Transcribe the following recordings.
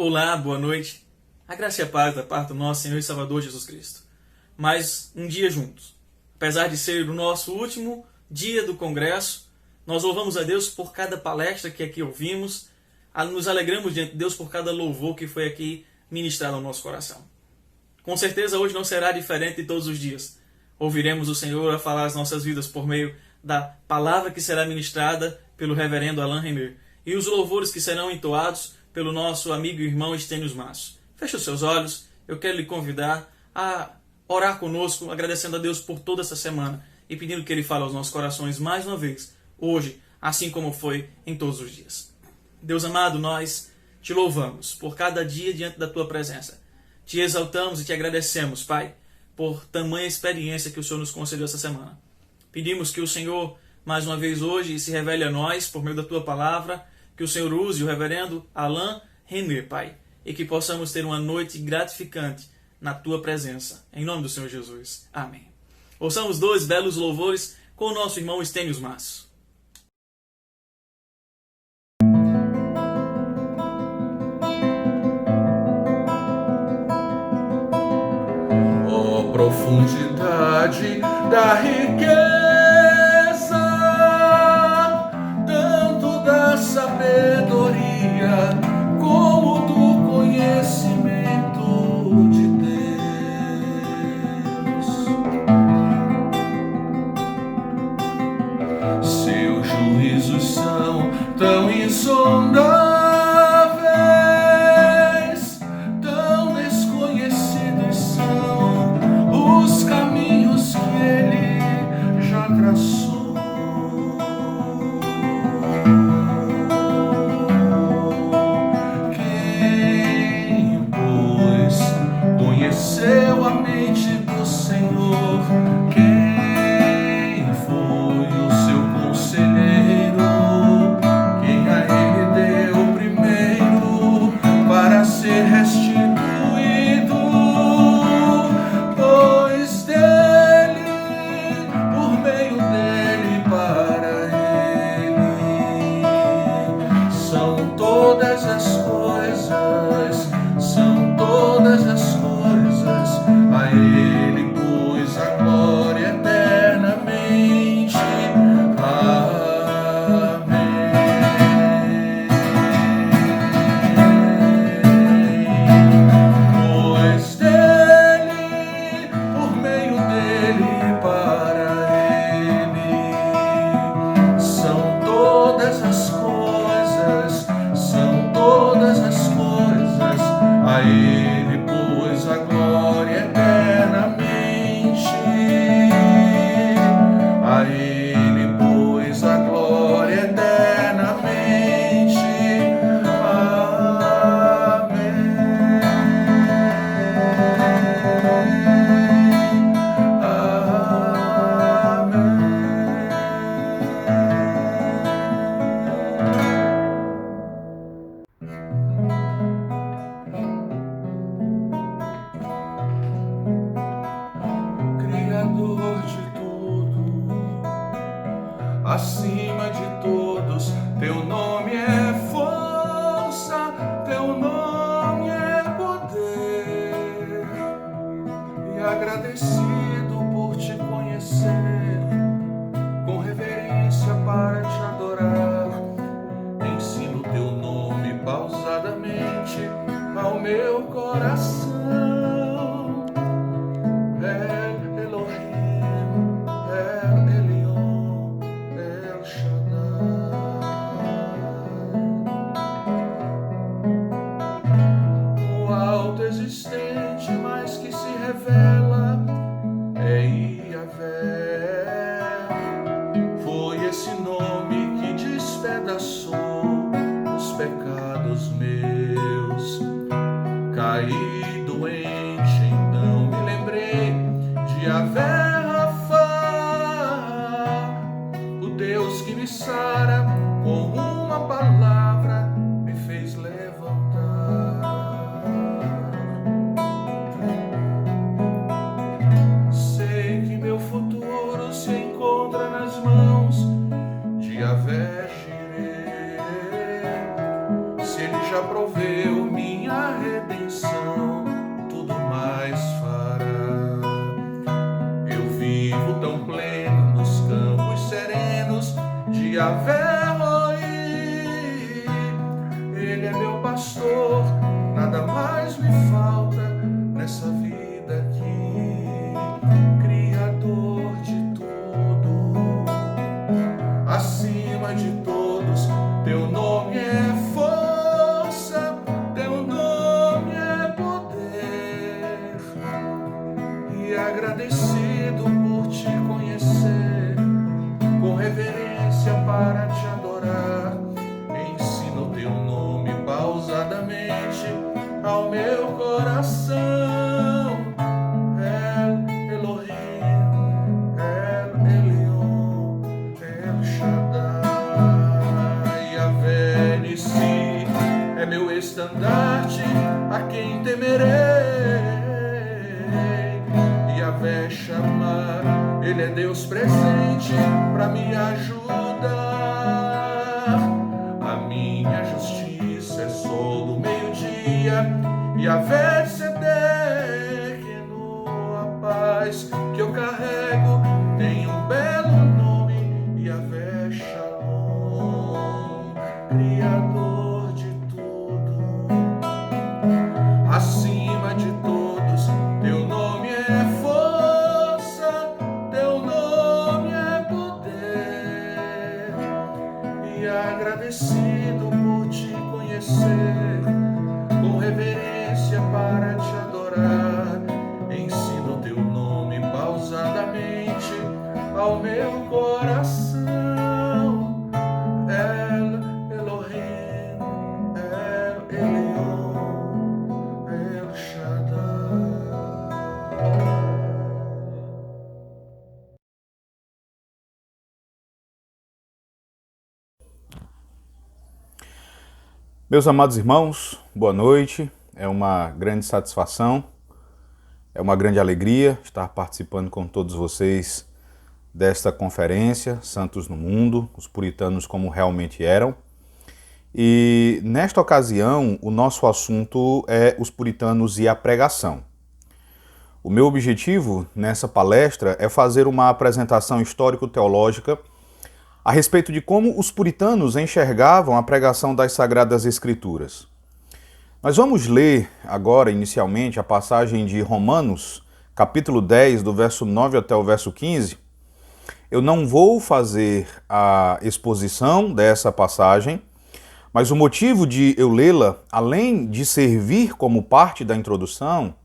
Olá, boa noite. A graça e a paz da parte do nosso Senhor e Salvador Jesus Cristo. Mais um dia juntos. Apesar de ser o nosso último dia do Congresso, nós louvamos a Deus por cada palestra que aqui ouvimos, nos alegramos diante de Deus por cada louvor que foi aqui ministrado ao nosso coração. Com certeza hoje não será diferente de todos os dias. Ouviremos o Senhor a falar as nossas vidas por meio da palavra que será ministrada pelo reverendo Alain Renner e os louvores que serão entoados pelo nosso amigo e irmão Estênio Masso. Feche os seus olhos, eu quero lhe convidar a orar conosco, agradecendo a Deus por toda essa semana e pedindo que Ele fale aos nossos corações mais uma vez, hoje, assim como foi em todos os dias. Deus amado, nós te louvamos por cada dia diante da Tua presença. Te exaltamos e te agradecemos, Pai, por tamanha experiência que o Senhor nos concedeu essa semana. Pedimos que o Senhor, mais uma vez hoje, se revele a nós por meio da Tua palavra, que o Senhor use o reverendo Alain Renner, Pai, e que possamos ter uma noite gratificante na Tua presença. Em nome do Senhor Jesus. Amém. Ouçamos dois belos louvores com o nosso irmão Estênio Masso. Ó profundidade da riqueza, tanto da sabedoria como do conhecimento de Deus. Seus juízos são tão insondáveis, tão desconhecidos são os caminhos que Ele já traçou. Conheceu a mente do Senhor, quem foi o seu conselheiro, quem a Ele deu primeiro para ser restituído, pois dele, por meio dele, para Ele são todas as coisas, são todas as coisas. A Ele, pois, a glória eternamente. Amém. Pois dele, por meio dele, para Ele são todas as coisas, são todas as coisas. A Ele, pois, a glória eternamente. A Ele, pois, a glória eternamente. Criador de tudo, acima de todos, Teu nome é força, Teu nome é poder. E agradecido por Te conhecer, com reverência para Te adorar, ensino Teu nome pausadamente ao meu coração. Existente, mas que se revela é Yahvé. Foi esse nome que despedaçou os pecados meus. Caí doente, então me lembrei de Yahvé Rafa, o Deus que me sara com uma palavra me fez levantar. já proveu minha Yahvé Roi, Ele é meu pastor, nada mais me falta nessa vida aqui. Criador de tudo, acima de todos, teu nome é força, teu nome é poder. E agradecido por te conhecer, com reverência para te adorar, ensino teu nome pausadamente ao meu coração. El Elohim, El Elyon, El Shaddai. Yahvé Nissi é meu estandarte, a quem temerei. Yahvé Shammah, Ele é Deus presente para me ajudar. A minha justiça é sol do meio-dia. Yahvé Tzedequenu, a paz que eu carrego tem um belo nome. Yahvé Shalom, Criador de tudo, acima de todos, teu nome é força, teu nome é poder. E agradecido por te conhecer, com reverência para te adorar, ensino teu nome pausadamente ao meu coração. El Elohim, El Elyon, El Shaddai. Meus amados irmãos, boa noite. É uma grande satisfação, é uma grande alegria estar participando com todos vocês desta conferência, Santos no Mundo, os puritanos como realmente eram. E nesta ocasião, o nosso assunto é os puritanos e a pregação. O meu objetivo nessa palestra é fazer uma apresentação histórico-teológica a respeito de como os puritanos enxergavam a pregação das Sagradas Escrituras. Nós vamos ler agora, inicialmente, a passagem de Romanos, capítulo 10, do verso 9 até o verso 15. Eu não vou fazer a exposição dessa passagem, mas o motivo de eu lê-la, além de servir como parte da introdução,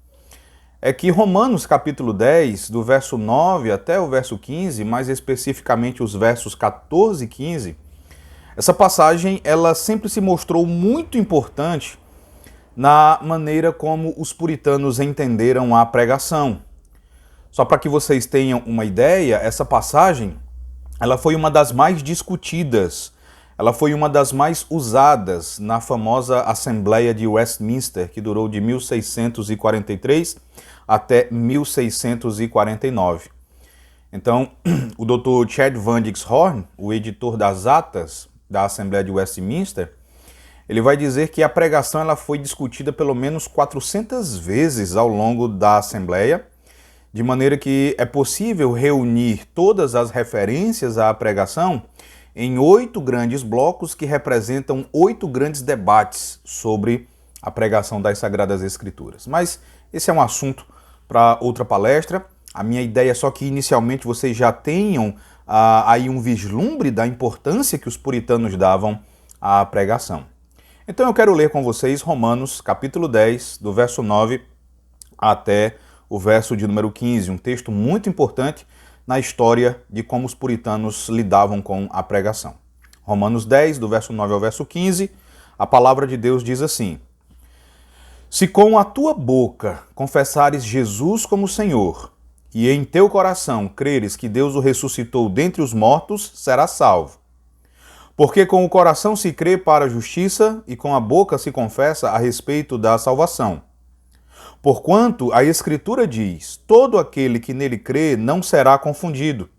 é que Romanos capítulo 10, do verso 9 até o verso 15, mais especificamente os versos 14 e 15, essa passagem ela sempre se mostrou muito importante na maneira como os puritanos entenderam a pregação. Só para que vocês tenham uma ideia, essa passagem ela foi uma das mais discutidas, ela foi uma das mais usadas na famosa Assembleia de Westminster, que durou de 1643 até 1649. Então, o Dr. Chad Van Dix Horn, o editor das atas da Assembleia de Westminster, ele vai dizer que a pregação ela foi discutida pelo menos 400 vezes ao longo da Assembleia, de maneira que é possível reunir todas as referências à pregação em 8 grandes blocos que representam 8 grandes debates sobre a pregação das Sagradas Escrituras. Mas esse é um assunto para outra palestra. A minha ideia é só que inicialmente vocês já tenham aí um vislumbre da importância que os puritanos davam à pregação. Então eu quero ler com vocês Romanos capítulo 10, do verso 9 até o verso de número 15, um texto muito importante na história de como os puritanos lidavam com a pregação. Romanos 10, do verso 9 ao verso 15, a palavra de Deus diz assim: Se com a tua boca confessares Jesus como Senhor, e em teu coração creres que Deus o ressuscitou dentre os mortos, serás salvo. Porque com o coração se crê para a justiça, e com a boca se confessa a respeito da salvação. Porquanto a Escritura diz: todo aquele que nele crê não será confundido.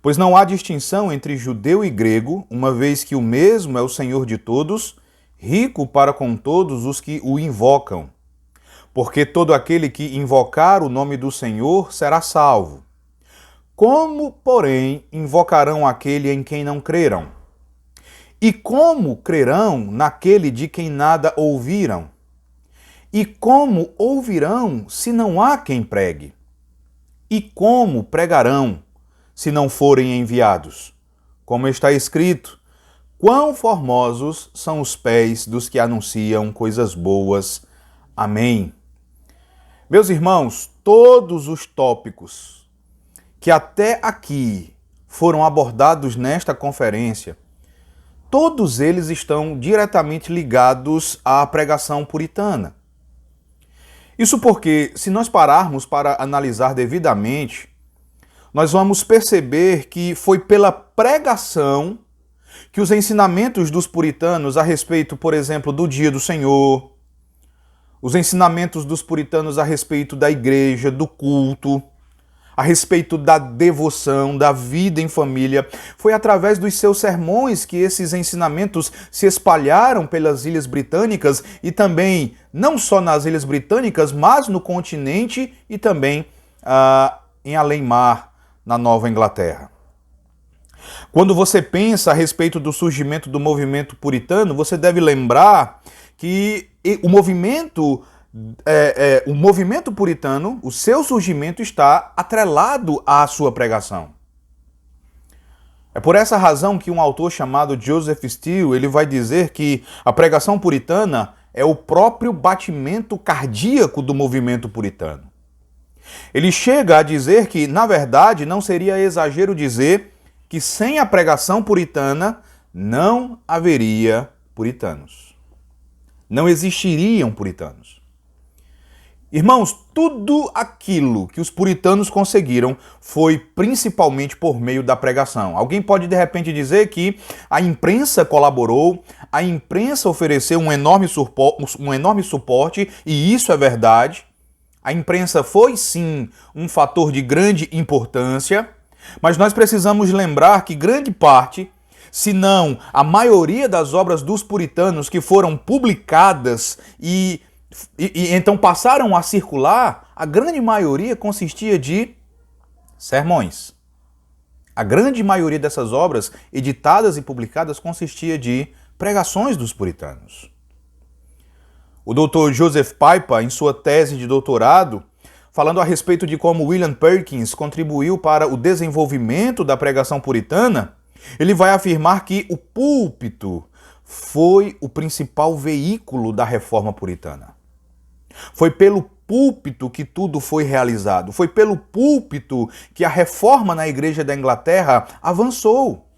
Pois não há distinção entre judeu e grego, uma vez que o mesmo é o Senhor de todos, rico para com todos os que o invocam. Porque todo aquele que invocar o nome do Senhor será salvo. Como, porém, invocarão aquele em quem não creram? E como crerão naquele de quem nada ouviram? E como ouvirão se não há quem pregue? E como pregarão se não forem enviados? Como está escrito: quão formosos são os pés dos que anunciam coisas boas. Amém. Meus irmãos, todos os tópicos que até aqui foram abordados nesta conferência, todos eles estão diretamente ligados à pregação puritana. Isso porque, se nós pararmos para analisar devidamente, nós vamos perceber que foi pela pregação que os ensinamentos dos puritanos a respeito, por exemplo, do dia do Senhor, os ensinamentos dos puritanos a respeito da igreja, do culto, a respeito da devoção, da vida em família, foi através dos seus sermões que esses ensinamentos se espalharam pelas Ilhas Britânicas e também, não só nas Ilhas Britânicas, mas no continente e também em além-mar, na Nova Inglaterra. Quando você pensa a respeito do surgimento do movimento puritano, você deve lembrar que o movimento puritano, o seu surgimento está atrelado à sua pregação. É por essa razão que um autor chamado Joseph Steele, ele vai dizer que a pregação puritana é o próprio batimento cardíaco do movimento puritano. Ele chega a dizer que, na verdade, não seria exagero dizer que sem a pregação puritana não haveria puritanos. Não existiriam puritanos. Irmãos, tudo aquilo que os puritanos conseguiram foi principalmente por meio da pregação. Alguém pode de repente dizer que a imprensa colaborou, a imprensa ofereceu um enorme suporte, e isso é verdade. A imprensa foi sim um fator de grande importância, mas nós precisamos lembrar que grande parte, se não a maioria das obras dos puritanos que foram publicadas e então passaram a circular, a grande maioria consistia de sermões. A grande maioria dessas obras, editadas e publicadas, consistia de pregações dos puritanos. O Dr. Joseph Piper, em sua tese de doutorado, falando a respeito de como William Perkins contribuiu para o desenvolvimento da pregação puritana, ele vai afirmar que o púlpito foi o principal veículo da reforma puritana. Foi pelo púlpito que tudo foi realizado. Foi pelo púlpito que a reforma na Igreja da Inglaterra avançou.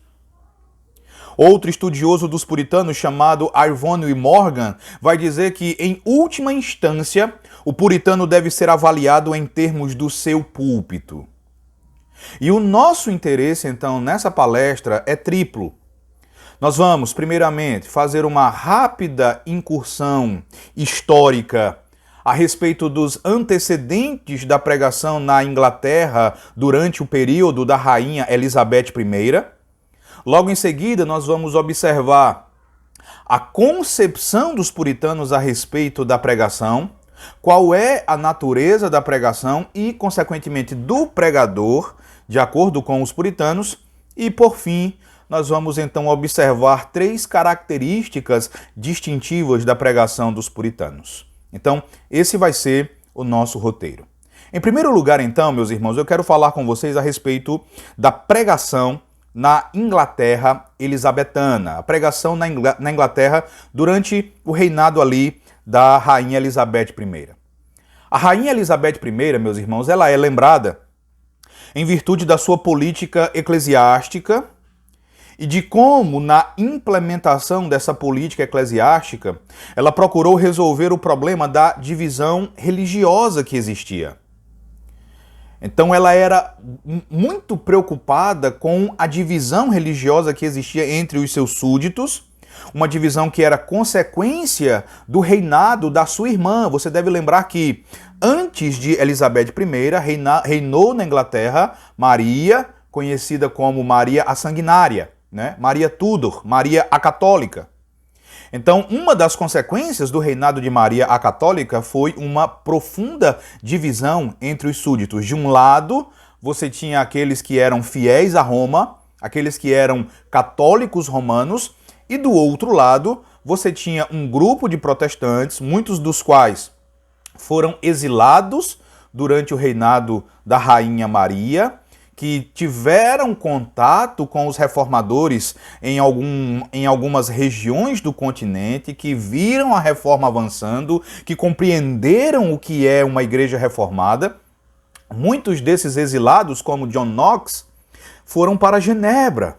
Outro estudioso dos puritanos, chamado Irvine Morgan, vai dizer que, em última instância, o puritano deve ser avaliado em termos do seu púlpito. E o nosso interesse, então, nessa palestra é triplo. Nós vamos, primeiramente, fazer uma rápida incursão histórica a respeito dos antecedentes da pregação na Inglaterra durante o período da rainha Elizabeth I. Logo em seguida, nós vamos observar a concepção dos puritanos a respeito da pregação, qual é a natureza da pregação e, consequentemente, do pregador, de acordo com os puritanos, e, por fim, nós vamos então observar 3 características distintivas da pregação dos puritanos. Então, esse vai ser o nosso roteiro. Em primeiro lugar, então, meus irmãos, eu quero falar com vocês a respeito da pregação na Inglaterra elisabetana, a pregação na Inglaterra durante o reinado ali da rainha Elizabeth I. A rainha Elizabeth I, meus irmãos, ela é lembrada em virtude da sua política eclesiástica e de como, na implementação dessa política eclesiástica, ela procurou resolver o problema da divisão religiosa que existia. Então ela era muito preocupada com a divisão religiosa que existia entre os seus súditos, uma divisão que era consequência do reinado da sua irmã. Você deve lembrar que antes de Elizabeth I, reinou na Inglaterra Maria, conhecida como Maria a Sanguinária, né? Maria Tudor, Maria a Católica. Então, uma das consequências do reinado de Maria a Católica foi uma profunda divisão entre os súditos. De um lado, você tinha aqueles que eram fiéis a Roma, aqueles que eram católicos romanos, e do outro lado você tinha um grupo de protestantes, muitos dos quais foram exilados durante o reinado da Rainha Maria, que tiveram contato com os reformadores em algumas regiões do continente, que viram a reforma avançando, que compreenderam o que é uma igreja reformada. Muitos desses exilados, como John Knox, foram para Genebra,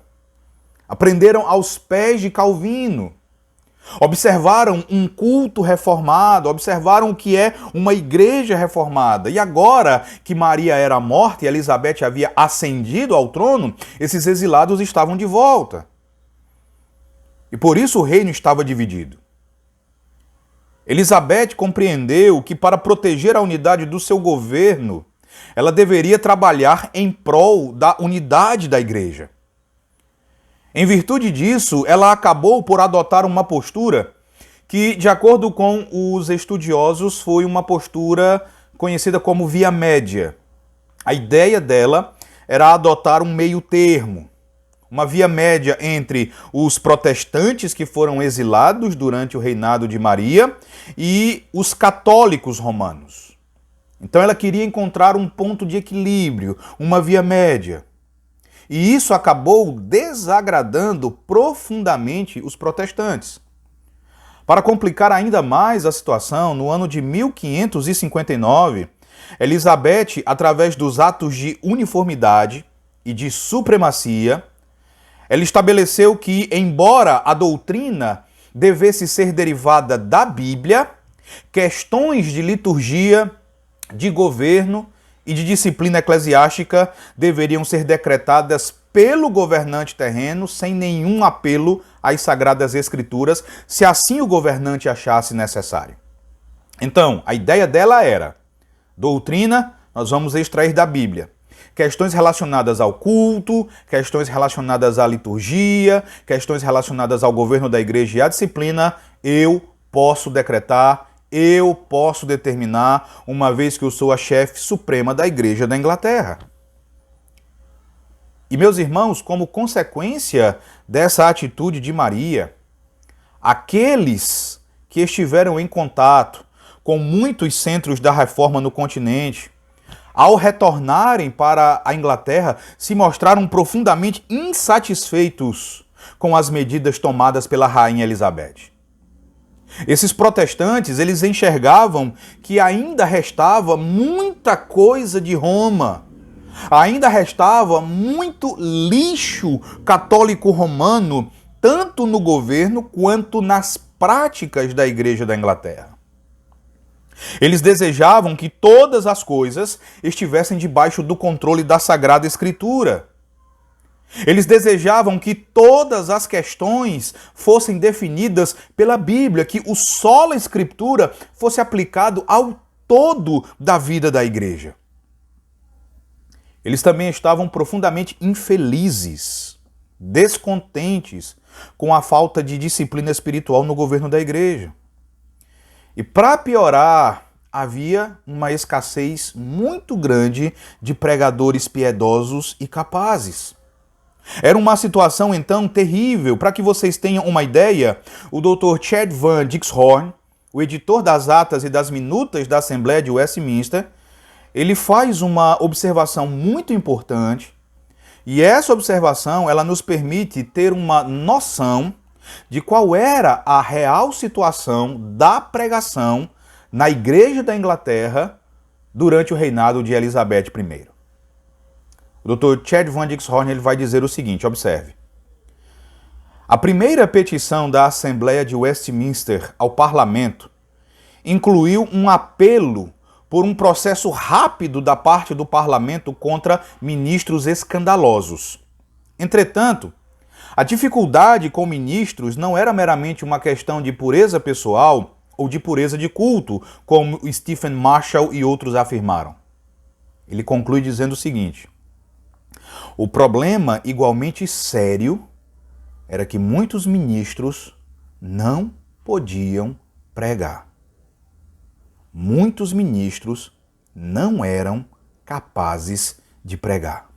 aprenderam aos pés de Calvino, observaram um culto reformado, observaram o que é uma igreja reformada. E agora que Maria era morta e Elizabeth havia ascendido ao trono, esses exilados estavam de volta. E por isso o reino estava dividido. Elizabeth compreendeu que para proteger a unidade do seu governo, ela deveria trabalhar em prol da unidade da igreja. Em virtude disso, ela acabou por adotar uma postura que, de acordo com os estudiosos, foi uma postura conhecida como via média. A ideia dela era adotar um meio termo, uma via média entre os protestantes que foram exilados durante o reinado de Maria e os católicos romanos. Então ela queria encontrar um ponto de equilíbrio, uma via média. E isso acabou desagradando profundamente os protestantes. Para complicar ainda mais a situação, no ano de 1559, Elizabeth, através dos atos de uniformidade e de supremacia, ela estabeleceu que, embora a doutrina devesse ser derivada da Bíblia, questões de liturgia, de governo e de disciplina eclesiástica deveriam ser decretadas pelo governante terreno sem nenhum apelo às Sagradas Escrituras, se assim o governante achasse necessário. Então, a ideia dela era: doutrina, nós vamos extrair da Bíblia. Questões relacionadas ao culto, questões relacionadas à liturgia, questões relacionadas ao governo da igreja e à disciplina, eu posso decretar, eu posso determinar, uma vez que eu sou a chefe suprema da Igreja da Inglaterra. E, meus irmãos, como consequência dessa atitude de Maria, aqueles que estiveram em contato com muitos centros da reforma no continente, ao retornarem para a Inglaterra, se mostraram profundamente insatisfeitos com as medidas tomadas pela Rainha Elizabeth. Esses protestantes, eles enxergavam que ainda restava muita coisa de Roma. Ainda restava muito lixo católico romano, tanto no governo quanto nas práticas da Igreja da Inglaterra. Eles desejavam que todas as coisas estivessem debaixo do controle da Sagrada Escritura. Eles desejavam que todas as questões fossem definidas pela Bíblia, que o sola Escritura fosse aplicado ao todo da vida da igreja. Eles também estavam profundamente infelizes, descontentes com a falta de disciplina espiritual no governo da igreja. E para piorar, havia uma escassez muito grande de pregadores piedosos e capazes. Era uma situação, então, terrível. Para que vocês tenham uma ideia, o Dr. Chad Van Dixhorn, o editor das atas e das minutas da Assembleia de Westminster, ele faz uma observação muito importante, e essa observação ela nos permite ter uma noção de qual era a real situação da pregação na Igreja da Inglaterra durante o reinado de Elizabeth I. O Dr. Chad Van Dixhorn ele vai dizer o seguinte, observe. A primeira petição da Assembleia de Westminster ao Parlamento incluiu um apelo por um processo rápido da parte do Parlamento contra ministros escandalosos. Entretanto, a dificuldade com ministros não era meramente uma questão de pureza pessoal ou de pureza de culto, como Stephen Marshall e outros afirmaram. Ele conclui dizendo o seguinte: o problema igualmente sério era que muitos ministros não podiam pregar. Muitos ministros não eram capazes de pregar.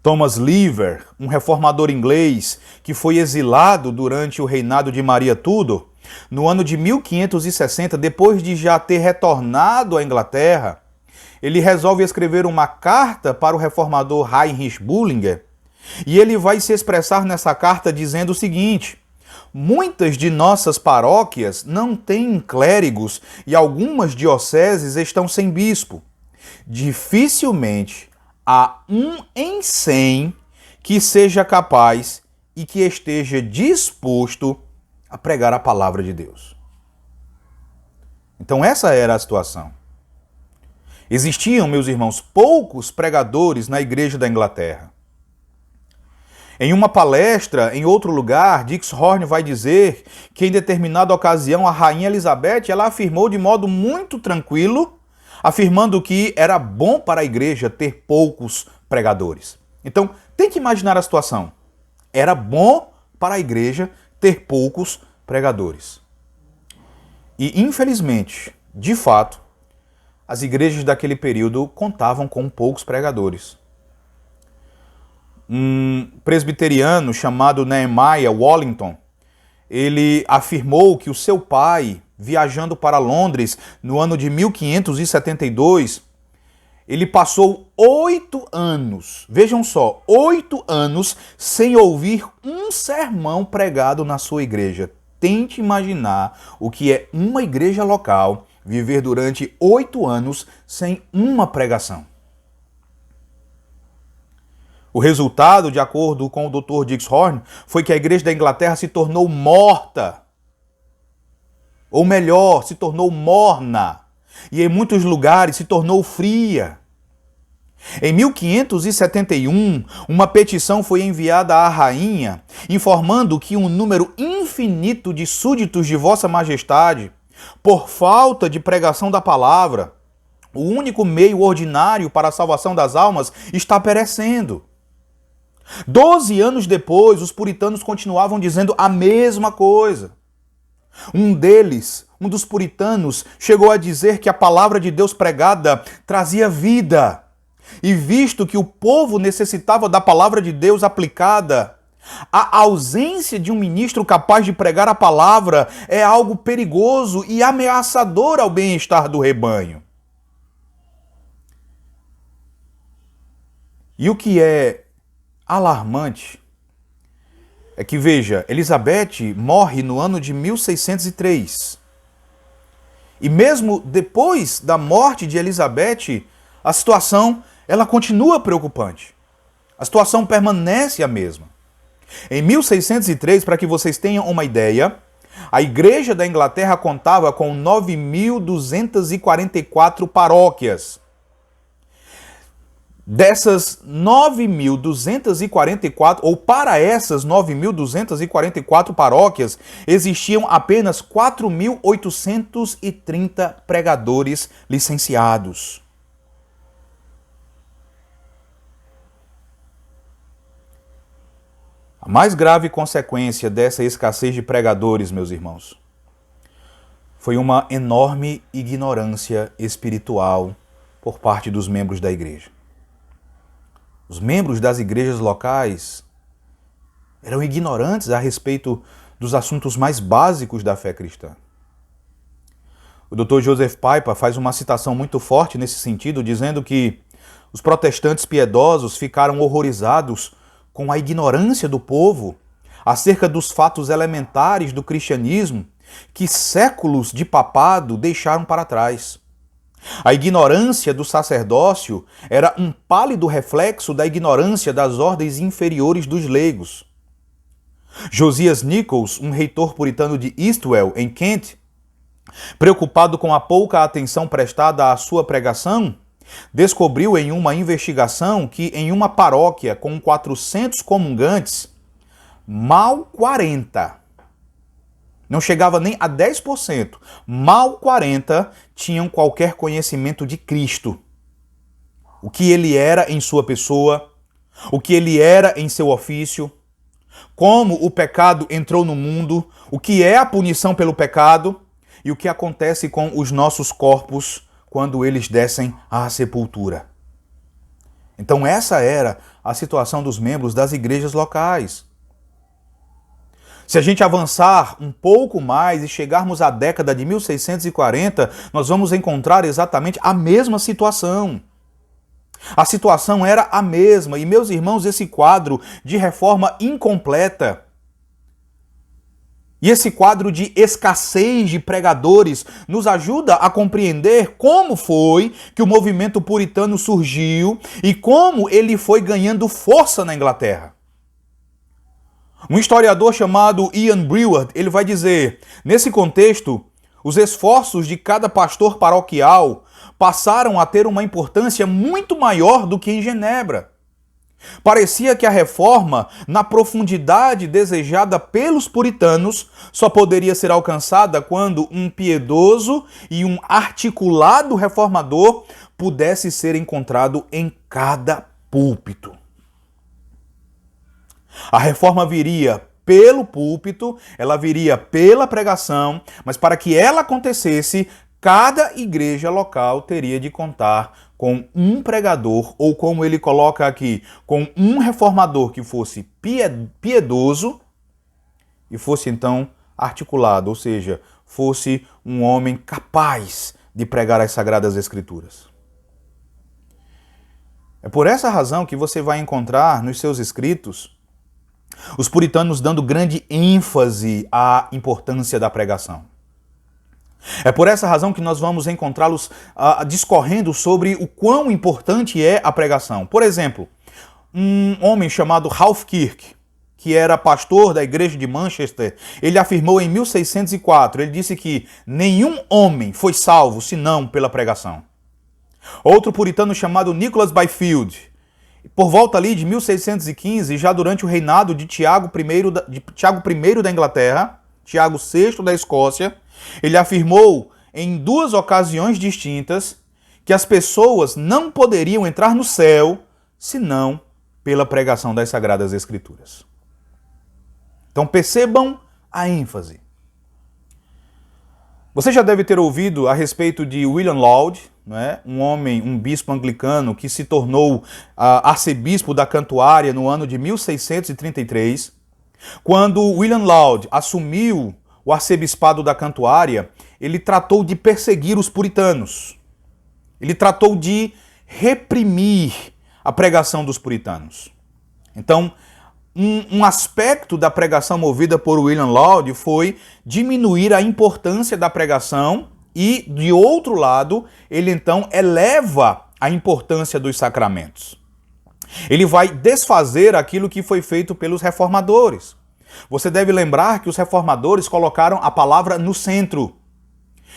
Thomas Lever, um reformador inglês que foi exilado durante o reinado de Maria Tudor, no ano de 1560, depois de já ter retornado à Inglaterra, ele resolve escrever uma carta para o reformador Heinrich Bullinger, e ele vai se expressar nessa carta dizendo o seguinte: muitas de nossas paróquias não têm clérigos e algumas dioceses estão sem bispo. Dificilmente há 1 em 100 que seja capaz e que esteja disposto a pregar a palavra de Deus. Então essa era a situação. Existiam, meus irmãos, poucos pregadores na igreja da Inglaterra. Em uma palestra em outro lugar, Dixhorn vai dizer que em determinada ocasião a rainha Elizabeth ela afirmou de modo muito tranquilo, afirmando que era bom para a igreja ter poucos pregadores. Então, tem que imaginar a situação. Era bom para a igreja ter poucos pregadores. E, infelizmente, de fato, as igrejas daquele período contavam com poucos pregadores. Um presbiteriano chamado Nehemiah Wallington, ele afirmou que o seu pai, viajando para Londres no ano de 1572, ele passou 8 anos, vejam só, 8 anos sem ouvir um sermão pregado na sua igreja. Tente imaginar o que é uma igreja local viver durante 8 anos sem uma pregação. O resultado, de acordo com o Dr. Dixhorn, foi que a igreja da Inglaterra se tornou morta. Ou melhor, se tornou morna. E em muitos lugares se tornou fria. Em 1571, uma petição foi enviada à rainha, informando que um número infinito de súditos de Vossa Majestade, por falta de pregação da palavra, o único meio ordinário para a salvação das almas, está perecendo. 12 anos depois, os puritanos continuavam dizendo a mesma coisa. Um deles, um dos puritanos, chegou a dizer que a palavra de Deus pregada trazia vida. E visto que o povo necessitava da palavra de Deus aplicada, a ausência de um ministro capaz de pregar a palavra é algo perigoso e ameaçador ao bem-estar do rebanho. E o que é alarmante é que, veja, Elizabeth morre no ano de 1603. E mesmo depois da morte de Elizabeth, a situação ela continua preocupante. A situação permanece a mesma. Em 1603, para que vocês tenham uma ideia, a Igreja da Inglaterra contava com 9.244 paróquias. Dessas 9.244, ou para essas 9.244 paróquias, existiam apenas 4.830 pregadores licenciados. A mais grave consequência dessa escassez de pregadores, meus irmãos, foi uma enorme ignorância espiritual por parte dos membros da igreja. Os membros das igrejas locais eram ignorantes a respeito dos assuntos mais básicos da fé cristã. O Dr. Joseph Piper faz uma citação muito forte nesse sentido, dizendo que os protestantes piedosos ficaram horrorizados com a ignorância do povo acerca dos fatos elementares do cristianismo que séculos de papado deixaram para trás. A ignorância do sacerdócio era um pálido reflexo da ignorância das ordens inferiores dos leigos. Josias Nichols, um reitor puritano de Eastwell, em Kent, preocupado com a pouca atenção prestada à sua pregação, descobriu em uma investigação que em uma paróquia com 400 comungantes, mal 40, não chegava nem a 10%, mal 40 tinham qualquer conhecimento de Cristo. O que ele era em sua pessoa, o que ele era em seu ofício, como o pecado entrou no mundo, o que é a punição pelo pecado e o que acontece com os nossos corpos quando eles descem à sepultura. Então essa era a situação dos membros das igrejas locais. Se a gente avançar um pouco mais e chegarmos à década de 1640, nós vamos encontrar exatamente a mesma situação. A situação era a mesma, e meus irmãos, esse quadro de reforma incompleta e esse quadro de escassez de pregadores nos ajuda a compreender como foi que o movimento puritano surgiu e como ele foi ganhando força na Inglaterra. Um historiador chamado Ian Breward, ele vai dizer, nesse contexto, os esforços de cada pastor paroquial passaram a ter uma importância muito maior do que em Genebra. Parecia que a reforma, na profundidade desejada pelos puritanos, só poderia ser alcançada quando um piedoso e um articulado reformador pudesse ser encontrado em cada púlpito. A reforma viria pelo púlpito, ela viria pela pregação, mas para que ela acontecesse, cada igreja local teria de contar com um pregador, ou como ele coloca aqui, com um reformador que fosse piedoso e fosse então articulado, ou seja, fosse um homem capaz de pregar as Sagradas Escrituras. É por essa razão que você vai encontrar nos seus escritos os puritanos dando grande ênfase à importância da pregação. É por essa razão que nós vamos encontrá-los discorrendo sobre o quão importante é a pregação. Por exemplo, um homem chamado Ralph Kirk, que era pastor da igreja de Manchester, ele afirmou em 1604, ele disse que nenhum homem foi salvo senão pela pregação. Outro puritano chamado Nicholas Byfield, por volta ali de 1615, já durante o reinado de Tiago I da Inglaterra, Tiago VI da Escócia, ele afirmou em duas ocasiões distintas que as pessoas não poderiam entrar no céu senão pela pregação das Sagradas Escrituras. Então percebam a ênfase. Você já deve ter ouvido a respeito de William Laud, um homem, um bispo anglicano que se tornou arcebispo da Cantuária no ano de 1633. Quando William Laud assumiu o arcebispado da Cantuária, ele tratou de perseguir os puritanos. Ele tratou de reprimir a pregação dos puritanos. Então, um aspecto da pregação movida por William Laud foi diminuir a importância da pregação e, de outro lado, ele então eleva a importância dos sacramentos. Ele vai desfazer aquilo que foi feito pelos reformadores. Você deve lembrar que os reformadores colocaram a palavra no centro.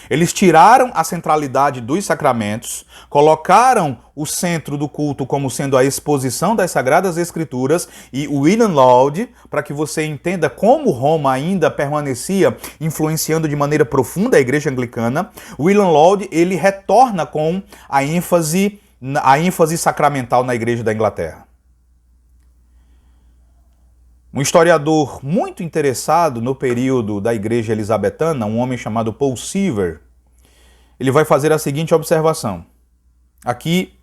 Eles tiraram a centralidade dos sacramentos, colocaram o centro do culto como sendo a exposição das Sagradas Escrituras, e William Laud, para que você entenda como Roma ainda permanecia influenciando de maneira profunda a igreja anglicana, William Laud ele retorna com a ênfase sacramental na igreja da Inglaterra. Um historiador muito interessado no período da igreja elisabetana, um homem chamado Paul Seaver, ele vai fazer a seguinte observação. Aqui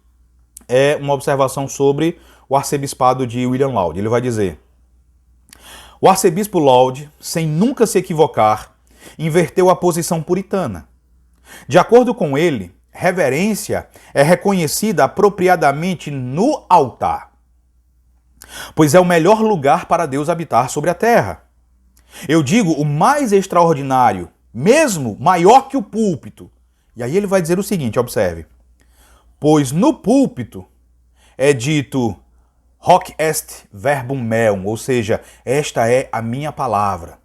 é uma observação sobre o arcebispado de William Laud. Ele vai dizer: o arcebispo Laud, sem nunca se equivocar, inverteu a posição puritana. De acordo com ele, reverência é reconhecida apropriadamente no altar, pois é o melhor lugar para Deus habitar sobre a terra. Eu digo o mais extraordinário, mesmo maior que o púlpito. E aí ele vai dizer o seguinte, observe. Pois no púlpito é dito hoc est verbum meum, ou seja, esta é a minha palavra.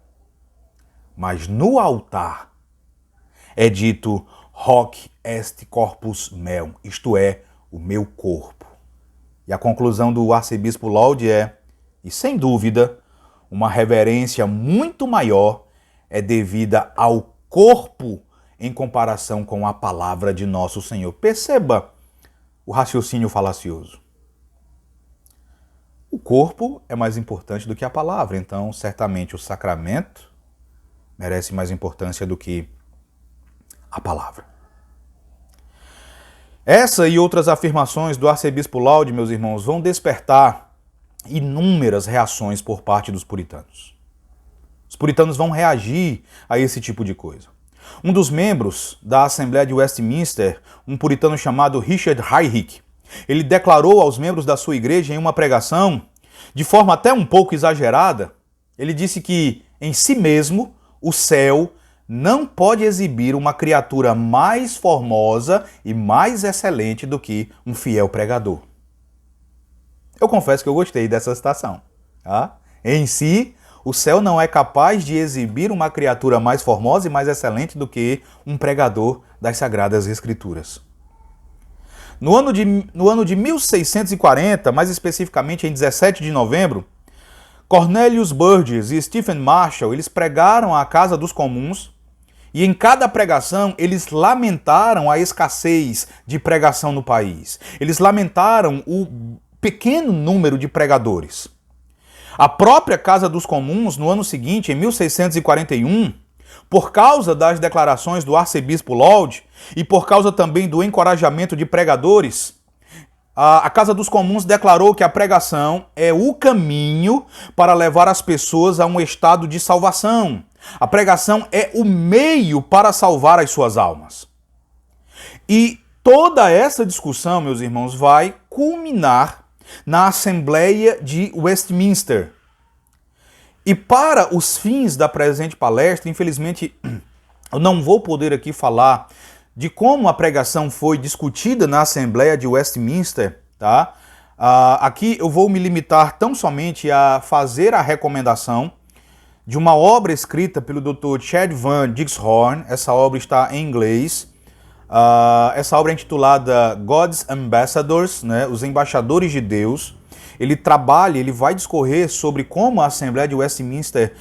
Mas no altar é dito hoc est corpus meum, isto é, o meu corpo. E a conclusão do arcebispo Laud é, e sem dúvida, uma reverência muito maior é devida ao corpo em comparação com a palavra de nosso Senhor. Perceba o raciocínio falacioso. O corpo é mais importante do que a palavra, então certamente o sacramento merece mais importância do que a palavra. Essa e outras afirmações do arcebispo Laud, meus irmãos, vão despertar inúmeras reações por parte dos puritanos. Os puritanos vão reagir a esse tipo de coisa. Um dos membros da Assembleia de Westminster, um puritano chamado Richard Heyrick, ele declarou aos membros da sua igreja em uma pregação, de forma até um pouco exagerada, ele disse que, em si mesmo, o céu não pode exibir uma criatura mais formosa e mais excelente do que um fiel pregador. Eu confesso que eu gostei dessa citação. Tá? Em si, o céu não é capaz de exibir uma criatura mais formosa e mais excelente do que um pregador das Sagradas Escrituras. No ano de 1640, mais especificamente em 17 de novembro, Cornelius Burgess e Stephen Marshall, eles pregaram à Casa dos Comuns e em cada pregação eles lamentaram a escassez de pregação no país. Eles lamentaram o pequeno número de pregadores. A própria Casa dos Comuns, no ano seguinte, em 1641, por causa das declarações do arcebispo Laud e por causa também do encorajamento de pregadores, a Casa dos Comuns declarou que a pregação é o caminho para levar as pessoas a um estado de salvação. A pregação é o meio para salvar as suas almas. E toda essa discussão, meus irmãos, vai culminar na Assembleia de Westminster. E para os fins da presente palestra, infelizmente, eu não vou poder aqui falar de como a pregação foi discutida na Assembleia de Westminster, tá? Aqui eu vou me limitar tão somente a fazer a recomendação de uma obra escrita pelo Dr. Chad Van Dixhorn. Essa obra está em inglês. Essa obra é intitulada God's Ambassadors, né? Os Embaixadores de Deus. Ele vai discorrer sobre como a Assembleia de Westminster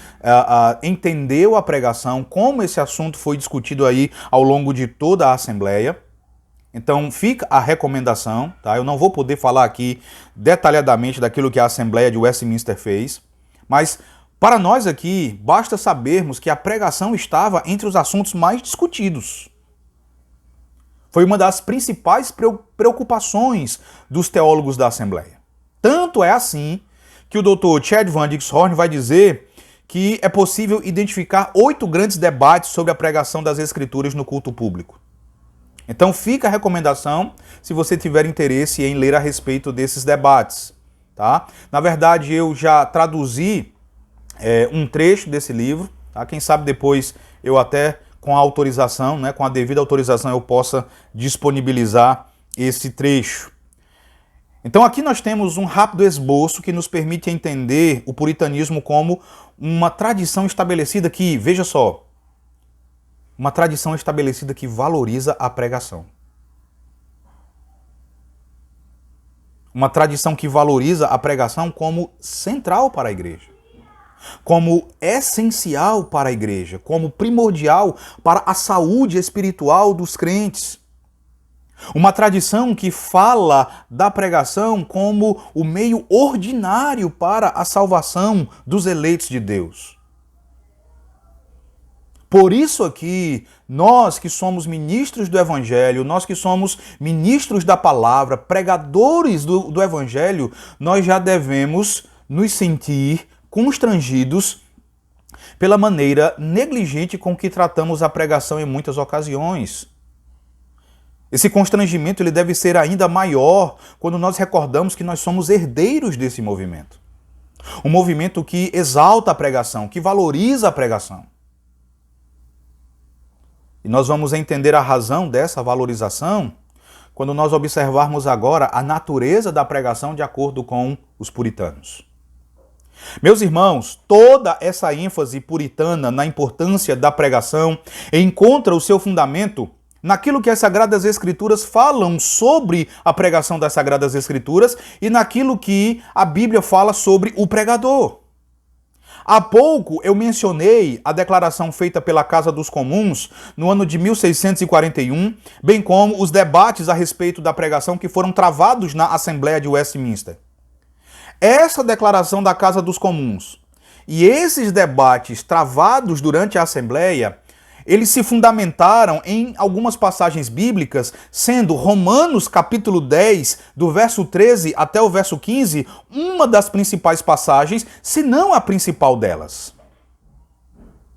entendeu a pregação, como esse assunto foi discutido aí ao longo de toda a Assembleia. Então fica a recomendação, tá? Eu não vou poder falar aqui detalhadamente daquilo que a Assembleia de Westminster fez, mas para nós aqui basta sabermos que a pregação estava entre os assuntos mais discutidos. Foi uma das principais preocupações dos teólogos da Assembleia. Tanto é assim que o Dr. Chad Van Dixhorn vai dizer que é possível identificar 8 grandes debates sobre a pregação das Escrituras no culto público. Então fica a recomendação se você tiver interesse em ler a respeito desses debates. Tá? Na verdade, eu já traduzi um trecho desse livro. Tá? Quem sabe depois eu até, com a autorização, né, com a devida autorização, eu possa disponibilizar esse trecho. Então aqui nós temos um rápido esboço que nos permite entender o puritanismo como uma tradição estabelecida que, veja só, uma tradição estabelecida que valoriza a pregação. Uma tradição que valoriza a pregação como central para a igreja, como essencial para a igreja, como primordial para a saúde espiritual dos crentes. Uma tradição que fala da pregação como o meio ordinário para a salvação dos eleitos de Deus. Por isso aqui, nós que somos ministros do Evangelho, nós que somos ministros da palavra, pregadores do Evangelho, nós já devemos nos sentir constrangidos pela maneira negligente com que tratamos a pregação em muitas ocasiões. Esse constrangimento ele deve ser ainda maior quando nós recordamos que nós somos herdeiros desse movimento. Um movimento que exalta a pregação, que valoriza a pregação. E nós vamos entender a razão dessa valorização quando nós observarmos agora a natureza da pregação de acordo com os puritanos. Meus irmãos, toda essa ênfase puritana na importância da pregação encontra o seu fundamento naquilo que as Sagradas Escrituras falam sobre a pregação das Sagradas Escrituras e naquilo que a Bíblia fala sobre o pregador. Há pouco eu mencionei a declaração feita pela Casa dos Comuns no ano de 1641, bem como os debates a respeito da pregação que foram travados na Assembleia de Westminster. Essa declaração da Casa dos Comuns e esses debates travados durante a Assembleia, eles se fundamentaram em algumas passagens bíblicas, sendo Romanos capítulo 10, do verso 13 até o verso 15, uma das principais passagens, se não a principal delas.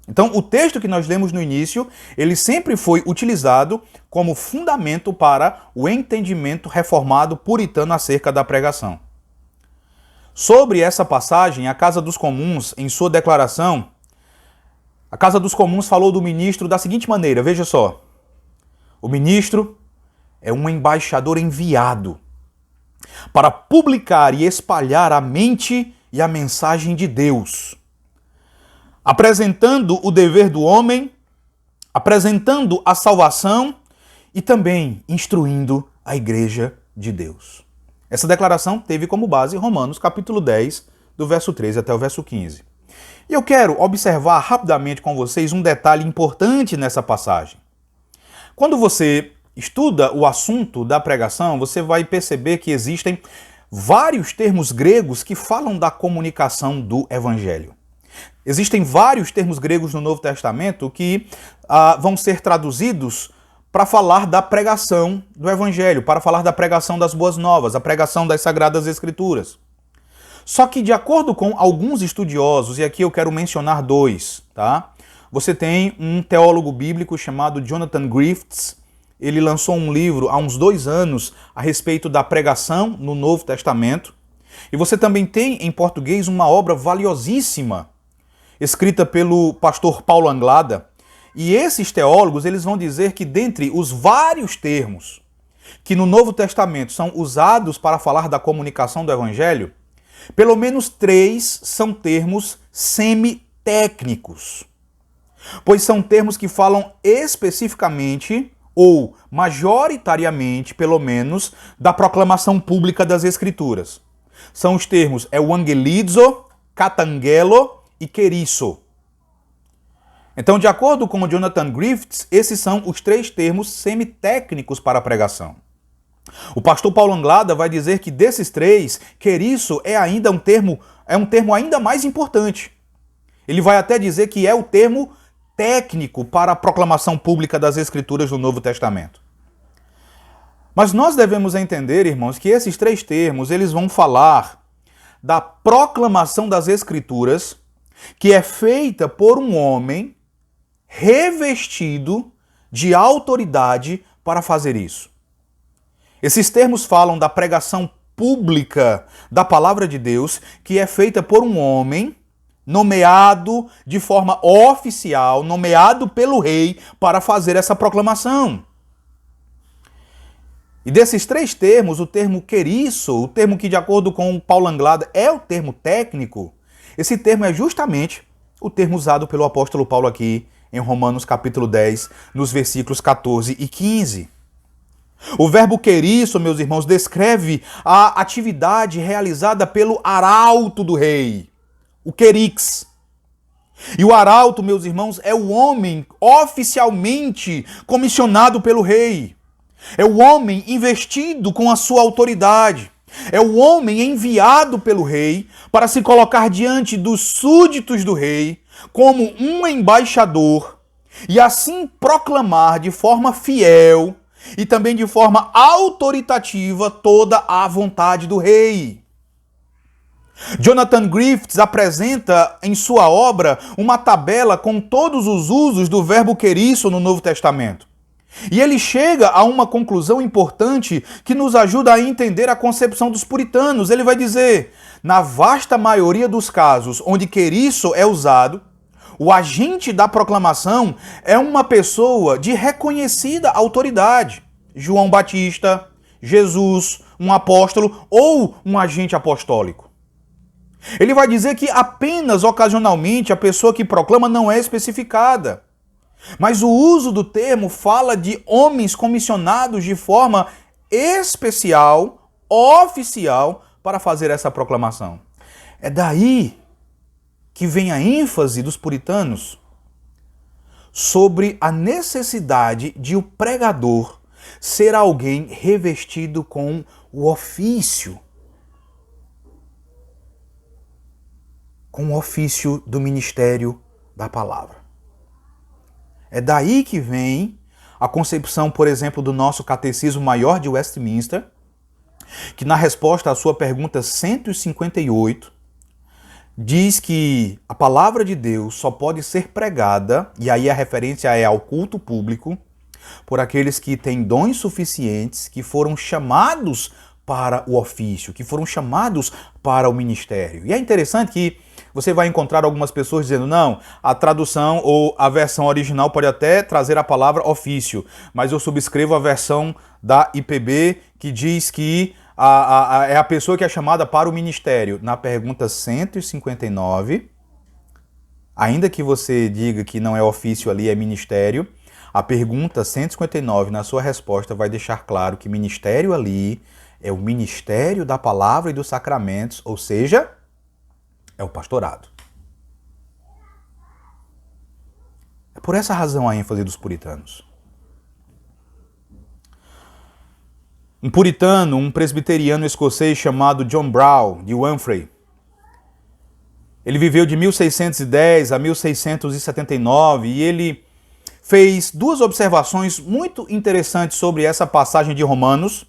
Então, o texto que nós lemos no início, ele sempre foi utilizado como fundamento para o entendimento reformado puritano acerca da pregação. Sobre essa passagem, a Casa dos Comuns, em sua declaração, a Casa dos Comuns falou do ministro da seguinte maneira, veja só. O ministro é um embaixador enviado para publicar e espalhar a mente e a mensagem de Deus, apresentando o dever do homem, apresentando a salvação e também instruindo a igreja de Deus. Essa declaração teve como base Romanos capítulo 10, do verso 13 até o verso 15. E eu quero observar rapidamente com vocês um detalhe importante nessa passagem. Quando você estuda o assunto da pregação, você vai perceber que existem vários termos gregos que falam da comunicação do evangelho. Existem vários termos gregos no Novo Testamento que vão ser traduzidos para falar da pregação do Evangelho, para falar da pregação das Boas Novas, a pregação das Sagradas Escrituras. Só que, de acordo com alguns estudiosos, e aqui eu quero mencionar dois, tá? Você tem um teólogo bíblico chamado Jonathan Griffiths. Ele lançou um livro há uns 2 anos a respeito da pregação no Novo Testamento. E você também tem em português uma obra valiosíssima, escrita pelo pastor Paulo Anglada. E esses teólogos, eles vão dizer que dentre os vários termos que no Novo Testamento são usados para falar da comunicação do Evangelho, pelo menos 3 são termos semi-técnicos, pois são termos que falam especificamente, ou majoritariamente, pelo menos, da proclamação pública das Escrituras. São os termos euangelizo, katangelo e kerisso. Então, de acordo com o Jonathan Griffiths, esses são os 3 termos semi-técnicos para a pregação. O pastor Paulo Anglada vai dizer que desses 3, kerisso é ainda um termo ainda mais importante. Ele vai até dizer que é o termo técnico para a proclamação pública das Escrituras do Novo Testamento. Mas nós devemos entender, irmãos, que esses 3 termos, eles vão falar da proclamação das Escrituras, que é feita por um homem revestido de autoridade para fazer isso. Esses termos falam da pregação pública da palavra de Deus, que é feita por um homem nomeado de forma oficial, nomeado pelo rei para fazer essa proclamação. E desses 3 termos, o termo kerisso, o termo que de acordo com Paulo Anglada é o termo técnico, esse termo é justamente o termo usado pelo apóstolo Paulo aqui em Romanos capítulo 10, nos versículos 14 e 15. O verbo kerisso, meus irmãos, descreve a atividade realizada pelo arauto do rei, o kerix. E o arauto, meus irmãos, é o homem oficialmente comissionado pelo rei. É o homem investido com a sua autoridade. É o homem enviado pelo rei para se colocar diante dos súditos do rei como um embaixador e assim proclamar de forma fiel e também de forma autoritativa toda a vontade do rei. Jonathan Griffiths apresenta em sua obra uma tabela com todos os usos do verbo kerisso no Novo Testamento. E ele chega a uma conclusão importante que nos ajuda a entender a concepção dos puritanos. Ele vai dizer, na vasta maioria dos casos onde kerisso é usado, o agente da proclamação é uma pessoa de reconhecida autoridade. João Batista, Jesus, um apóstolo ou um agente apostólico. Ele vai dizer que apenas ocasionalmente a pessoa que proclama não é especificada. Mas o uso do termo fala de homens comissionados de forma especial, oficial, para fazer essa proclamação. É daí que vem a ênfase dos puritanos sobre a necessidade de o pregador ser alguém revestido com o ofício. Com o ofício do ministério da palavra. É daí que vem a concepção, por exemplo, do nosso Catecismo Maior de Westminster, que na resposta à sua pergunta 158, diz que a palavra de Deus só pode ser pregada, e aí a referência é ao culto público, por aqueles que têm dons suficientes, que foram chamados para o ofício, que foram chamados para o ministério. E é interessante que você vai encontrar algumas pessoas dizendo, não, a tradução ou a versão original pode até trazer a palavra ofício, mas eu subscrevo a versão da IPB que diz que é a pessoa que é chamada para o ministério. Na pergunta 159, ainda que você diga que não é ofício ali, é ministério, a pergunta 159, na sua resposta, vai deixar claro que ministério ali é o ministério da palavra e dos sacramentos, ou seja, é o pastorado. É por essa razão a ênfase dos puritanos. Um puritano, um presbiteriano escocês chamado John Brown, de Wanfrey, ele viveu de 1610 a 1679 e ele fez duas observações muito interessantes sobre essa passagem de Romanos,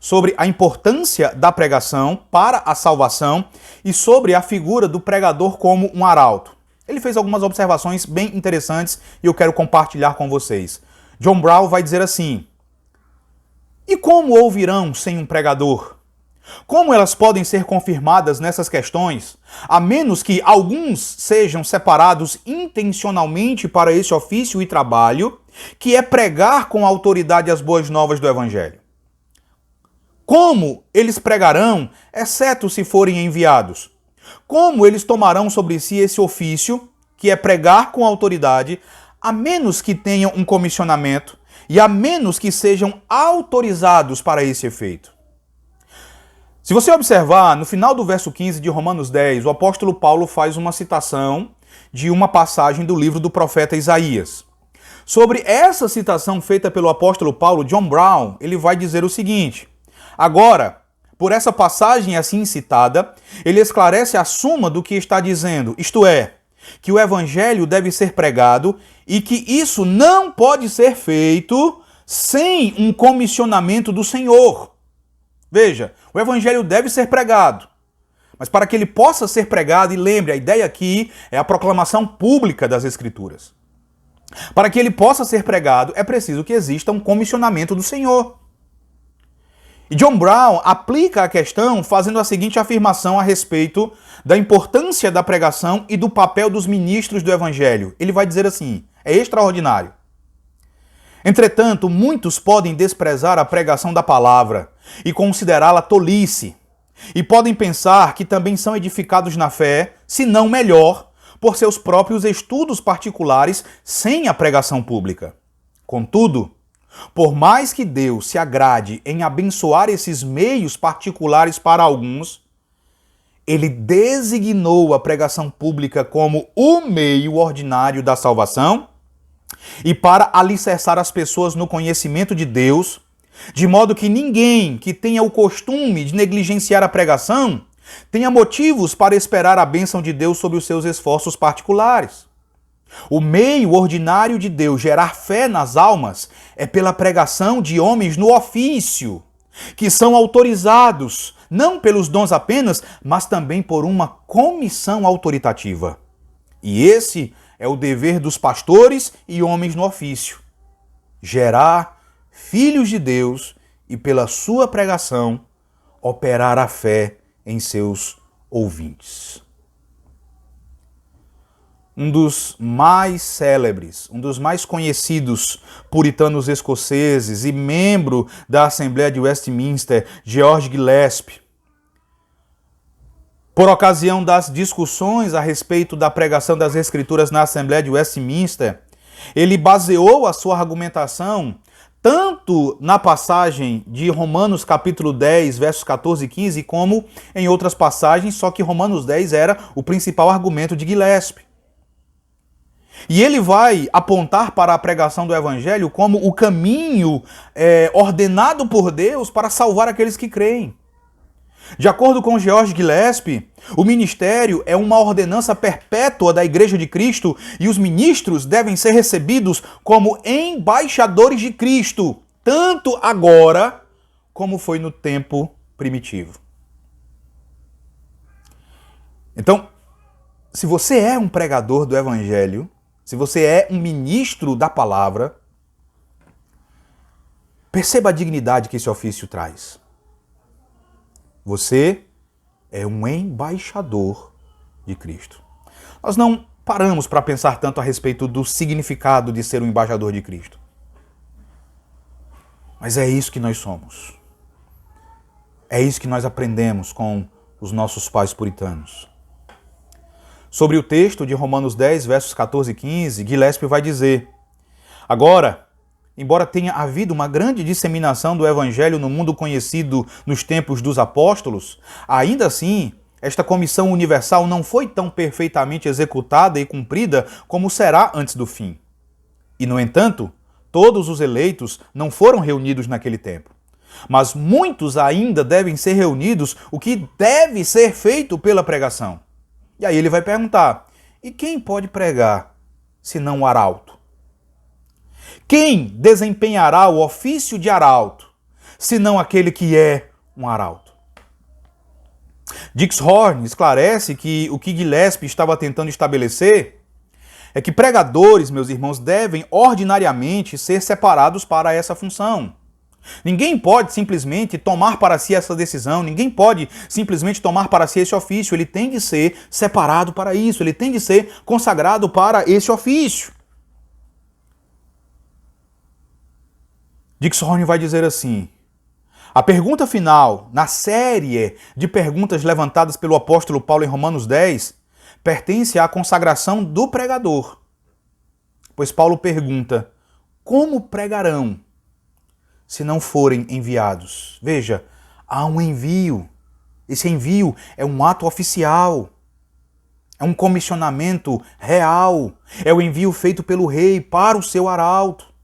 sobre a importância da pregação para a salvação e sobre a figura do pregador como um arauto. Ele fez algumas observações bem interessantes e eu quero compartilhar com vocês. John Brown vai dizer assim: e como ouvirão sem um pregador? Como elas podem ser confirmadas nessas questões, a menos que alguns sejam separados intencionalmente para esse ofício e trabalho, que é pregar com autoridade as boas novas do Evangelho? Como eles pregarão, exceto se forem enviados? Como eles tomarão sobre si esse ofício, que é pregar com autoridade, a menos que tenham um comissionamento e a menos que sejam autorizados para esse efeito? Se você observar, no final do verso 15 de Romanos 10, o apóstolo Paulo faz uma citação de uma passagem do livro do profeta Isaías. Sobre essa citação feita pelo apóstolo Paulo, John Brown, ele vai dizer o seguinte: agora, por essa passagem assim citada, ele esclarece a suma do que está dizendo, isto é, que o evangelho deve ser pregado e que isso não pode ser feito sem um comissionamento do Senhor. Veja, o evangelho deve ser pregado, mas para que ele possa ser pregado, e lembre, a ideia aqui é a proclamação pública das Escrituras. Para que ele possa ser pregado, é preciso que exista um comissionamento do Senhor. E John Brown aplica a questão fazendo a seguinte afirmação a respeito da importância da pregação e do papel dos ministros do evangelho. Ele vai dizer assim, é extraordinário. Entretanto, muitos podem desprezar a pregação da palavra e considerá-la tolice, e podem pensar que também são edificados na fé, se não melhor, por seus próprios estudos particulares sem a pregação pública. Contudo, por mais que Deus se agrade em abençoar esses meios particulares para alguns, ele designou a pregação pública como o meio ordinário da salvação e para alicerçar as pessoas no conhecimento de Deus, de modo que ninguém que tenha o costume de negligenciar a pregação tenha motivos para esperar a bênção de Deus sobre os seus esforços particulares. O meio ordinário de Deus gerar fé nas almas é pela pregação de homens no ofício, que são autorizados, não pelos dons apenas, mas também por uma comissão autoritativa. E esse é o dever dos pastores e homens no ofício: gerar filhos de Deus e, pela sua pregação, operar a fé em seus ouvintes. Um dos mais célebres, um dos mais conhecidos puritanos escoceses e membro da Assembleia de Westminster, George Gillespie, por ocasião das discussões a respeito da pregação das Escrituras na Assembleia de Westminster, ele baseou a sua argumentação tanto na passagem de Romanos capítulo 10, versos 14 e 15, como em outras passagens, só que Romanos 10 era o principal argumento de Gillespie. E ele vai apontar para a pregação do Evangelho como o caminho ordenado por Deus para salvar aqueles que creem. De acordo com George Gillespie, o ministério é uma ordenança perpétua da Igreja de Cristo e os ministros devem ser recebidos como embaixadores de Cristo, tanto agora como foi no tempo primitivo. Então, se você é um pregador do Evangelho, se você é um ministro da palavra, perceba a dignidade que esse ofício traz. Você é um embaixador de Cristo. Nós não paramos para pensar tanto a respeito do significado de ser um embaixador de Cristo. Mas é isso que nós somos. É isso que nós aprendemos com os nossos pais puritanos. Sobre o texto de Romanos 10, versos 14 e 15, Gillespie vai dizer: agora, embora tenha havido uma grande disseminação do Evangelho no mundo conhecido nos tempos dos apóstolos, ainda assim, esta comissão universal não foi tão perfeitamente executada e cumprida como será antes do fim. E, no entanto, todos os eleitos não foram reunidos naquele tempo. Mas muitos ainda devem ser reunidos, o que deve ser feito pela pregação. E aí ele vai perguntar: e quem pode pregar, senão o arauto? Quem desempenhará o ofício de arauto, senão aquele que é um arauto? Dixhorn esclarece que o que Gillespie estava tentando estabelecer é que pregadores, meus irmãos, devem ordinariamente ser separados para essa função. Ninguém pode simplesmente tomar para si essa decisão, ninguém pode simplesmente tomar para si esse ofício, ele tem de ser separado para isso, ele tem de ser consagrado para esse ofício. Dixhorn vai dizer assim: a pergunta final, na série de perguntas levantadas pelo apóstolo Paulo em Romanos 10, pertence à consagração do pregador. Pois Paulo pergunta: como pregarão se não forem enviados? Veja, há um envio. Esse envio é um ato oficial. É um comissionamento real. É o envio feito pelo rei para o seu arauto.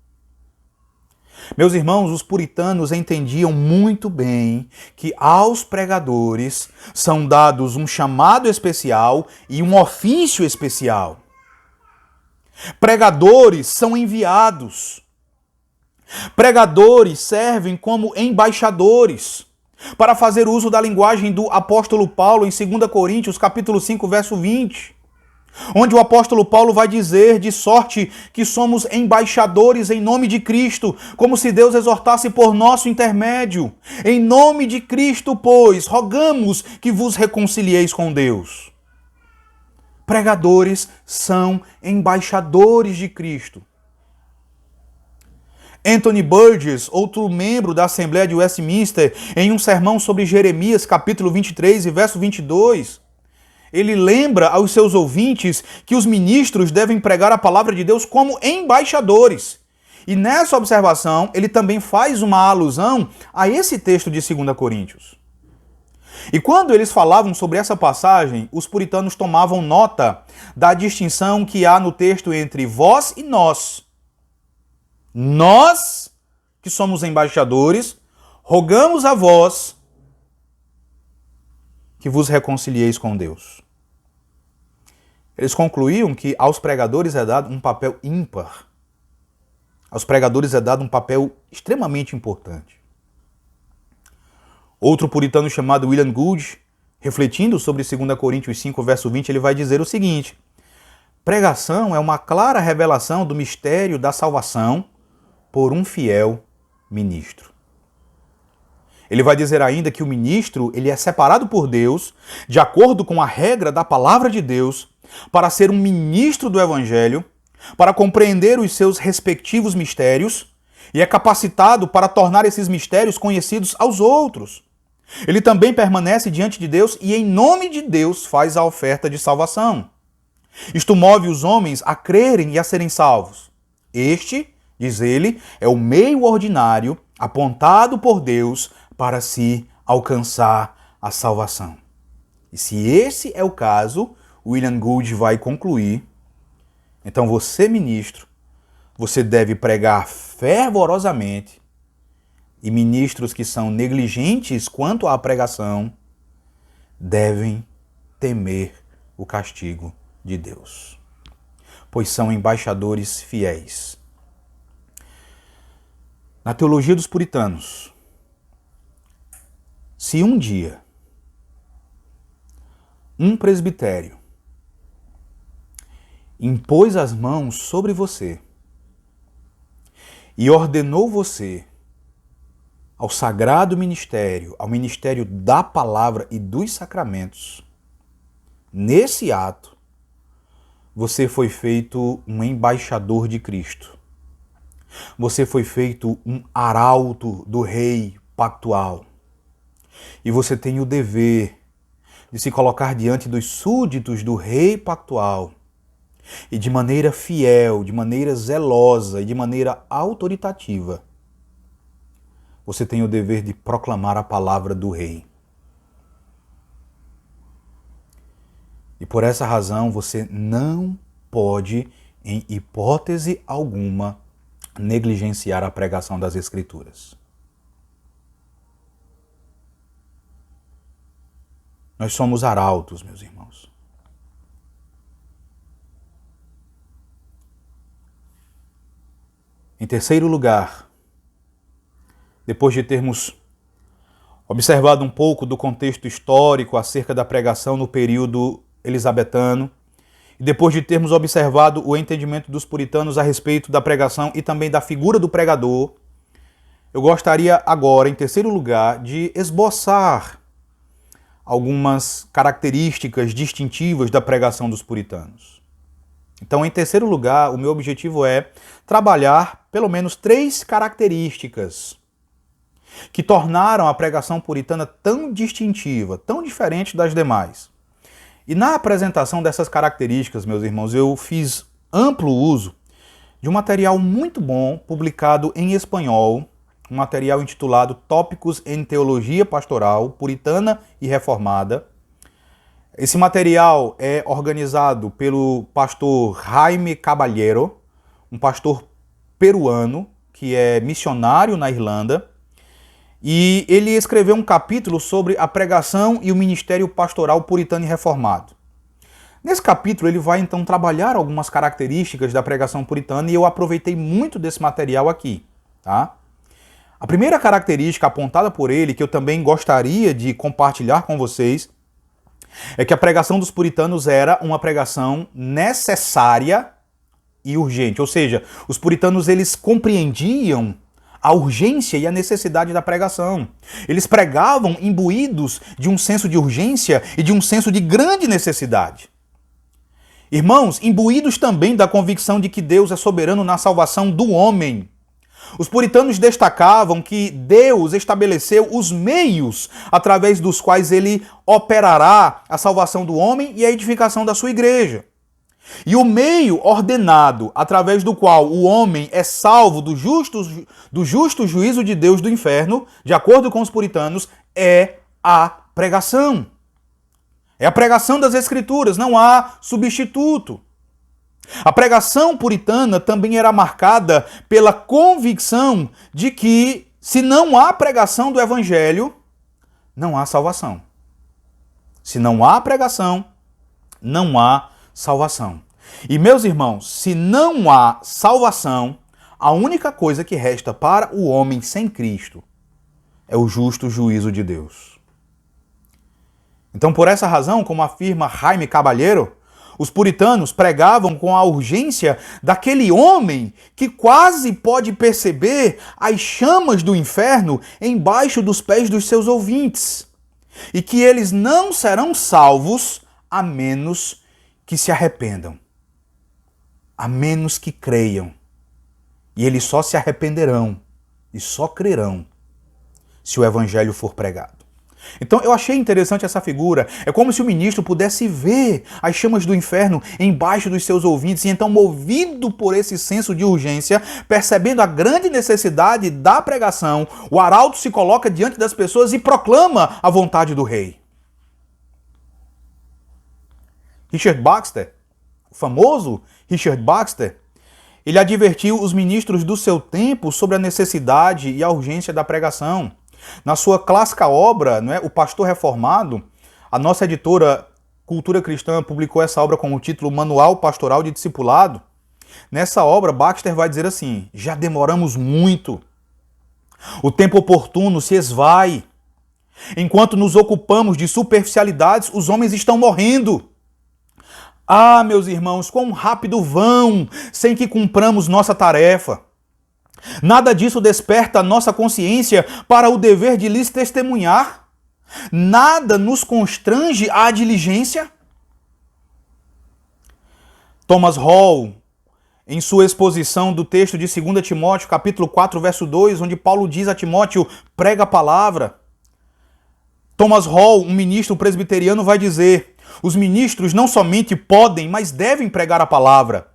Meus irmãos, os puritanos entendiam muito bem que aos pregadores são dados um chamado especial e um ofício especial. Pregadores são enviados. Pregadores servem como embaixadores. Para fazer uso da linguagem do apóstolo Paulo em 2 Coríntios, capítulo 5, verso 20, onde o apóstolo Paulo vai dizer: de sorte que somos embaixadores em nome de Cristo, como se Deus exortasse por nosso intermédio. Em nome de Cristo, pois, rogamos que vos reconcilieis com Deus. Pregadores são embaixadores de Cristo. Anthony Burgess, outro membro da Assembleia de Westminster, em um sermão sobre Jeremias, capítulo 23 e verso 22, ele lembra aos seus ouvintes que os ministros devem pregar a palavra de Deus como embaixadores. E nessa observação, ele também faz uma alusão a esse texto de 2 Coríntios. E quando eles falavam sobre essa passagem, os puritanos tomavam nota da distinção que há no texto entre vós e nós. Nós, que somos embaixadores, rogamos a vós que vos reconcilieis com Deus. Eles concluíam que aos pregadores é dado um papel ímpar. Aos pregadores é dado um papel extremamente importante. Outro puritano chamado William Goode, refletindo sobre 2 Coríntios 5, verso 20, ele vai dizer o seguinte: pregação é uma clara revelação do mistério da salvação por um fiel ministro. Ele vai dizer ainda que o ministro ele é separado por Deus, de acordo com a regra da palavra de Deus, para ser um ministro do Evangelho, para compreender os seus respectivos mistérios, e é capacitado para tornar esses mistérios conhecidos aos outros. Ele também permanece diante de Deus e, em nome de Deus, faz a oferta de salvação. Isto move os homens a crerem e a serem salvos. Este, diz ele, é o meio ordinário apontado por Deus para se alcançar a salvação. E se esse é o caso, William Goode vai concluir: então você, ministro, você deve pregar fervorosamente, e ministros que são negligentes quanto à pregação, devem temer o castigo de Deus, pois são embaixadores fiéis. Na teologia dos puritanos, se um dia um presbitério impôs as mãos sobre você e ordenou você ao sagrado ministério, ao ministério da palavra e dos sacramentos, nesse ato, você foi feito um embaixador de Cristo. Você foi feito um arauto do rei pactual. E você tem o dever de se colocar diante dos súditos do rei pactual e de maneira fiel, de maneira zelosa e de maneira autoritativa, você tem o dever de proclamar a palavra do rei. E por essa razão você não pode, em hipótese alguma, negligenciar a pregação das Escrituras. Nós somos arautos, meus irmãos. Em terceiro lugar, depois de termos observado um pouco do contexto histórico acerca da pregação no período elisabetano, e depois de termos observado o entendimento dos puritanos a respeito da pregação e também da figura do pregador, eu gostaria agora, em terceiro lugar, de esboçar algumas características distintivas da pregação dos puritanos. Então, em terceiro lugar, o meu objetivo é trabalhar pelo menos 3 características que tornaram a pregação puritana tão distintiva, tão diferente das demais. E na apresentação dessas características, meus irmãos, eu fiz amplo uso de um material muito bom, publicado em espanhol, um material intitulado Tópicos em Teologia Pastoral, Puritana e Reformada. Esse material é organizado pelo pastor Jaime Caballero, um pastor peruano, que é missionário na Irlanda, e ele escreveu um capítulo sobre a pregação e o ministério pastoral puritano e reformado. Nesse capítulo ele vai então trabalhar algumas características da pregação puritana e eu aproveitei muito desse material aqui, tá? A primeira característica apontada por ele, que eu também gostaria de compartilhar com vocês, é que a pregação dos puritanos era uma pregação necessária e urgente. Ou seja, os puritanos eles compreendiam a urgência e a necessidade da pregação. Eles pregavam imbuídos de um senso de urgência e de um senso de grande necessidade. Irmãos, imbuídos também da convicção de que Deus é soberano na salvação do homem. Os puritanos destacavam que Deus estabeleceu os meios através dos quais ele operará a salvação do homem e a edificação da sua igreja. E o meio ordenado através do qual o homem é salvo do justo juízo de Deus do inferno, de acordo com os puritanos, é a pregação. É a pregação das Escrituras, não há substituto. A pregação puritana também era marcada pela convicção de que, se não há pregação do Evangelho, não há salvação. Se não há pregação, não há salvação. E, meus irmãos, se não há salvação, a única coisa que resta para o homem sem Cristo é o justo juízo de Deus. Então, por essa razão, como afirma Jaime Caballero, os puritanos pregavam com a urgência daquele homem que quase pode perceber as chamas do inferno embaixo dos pés dos seus ouvintes, e que eles não serão salvos a menos que se arrependam, a menos que creiam. E eles só se arrependerão e só crerão se o evangelho for pregado. Então eu achei interessante essa figura. É como se o ministro pudesse ver as chamas do inferno embaixo dos seus ouvintes e então, movido por esse senso de urgência, percebendo a grande necessidade da pregação, o arauto se coloca diante das pessoas e proclama a vontade do rei. Richard Baxter, o famoso Richard Baxter, ele advertiu os ministros do seu tempo sobre a necessidade e a urgência da pregação. Na sua clássica obra, O Pastor Reformado, A nossa editora Cultura Cristã publicou essa obra com o título Manual Pastoral de Discipulado. Nessa obra, Baxter vai dizer assim: já demoramos muito. O tempo oportuno se esvai. Enquanto nos ocupamos de superficialidades, os homens estão morrendo. Ah, meus irmãos, quão rápido vão sem que cumpramos nossa tarefa. Nada disso desperta a nossa consciência para o dever de lhes testemunhar. Nada nos constrange à diligência. Thomas Hall, em sua exposição do texto de 2 Timóteo, capítulo 4, verso 2, onde Paulo diz a Timóteo, prega a palavra. Thomas Hall, um ministro presbiteriano, vai dizer, os ministros não somente podem, mas devem pregar a palavra.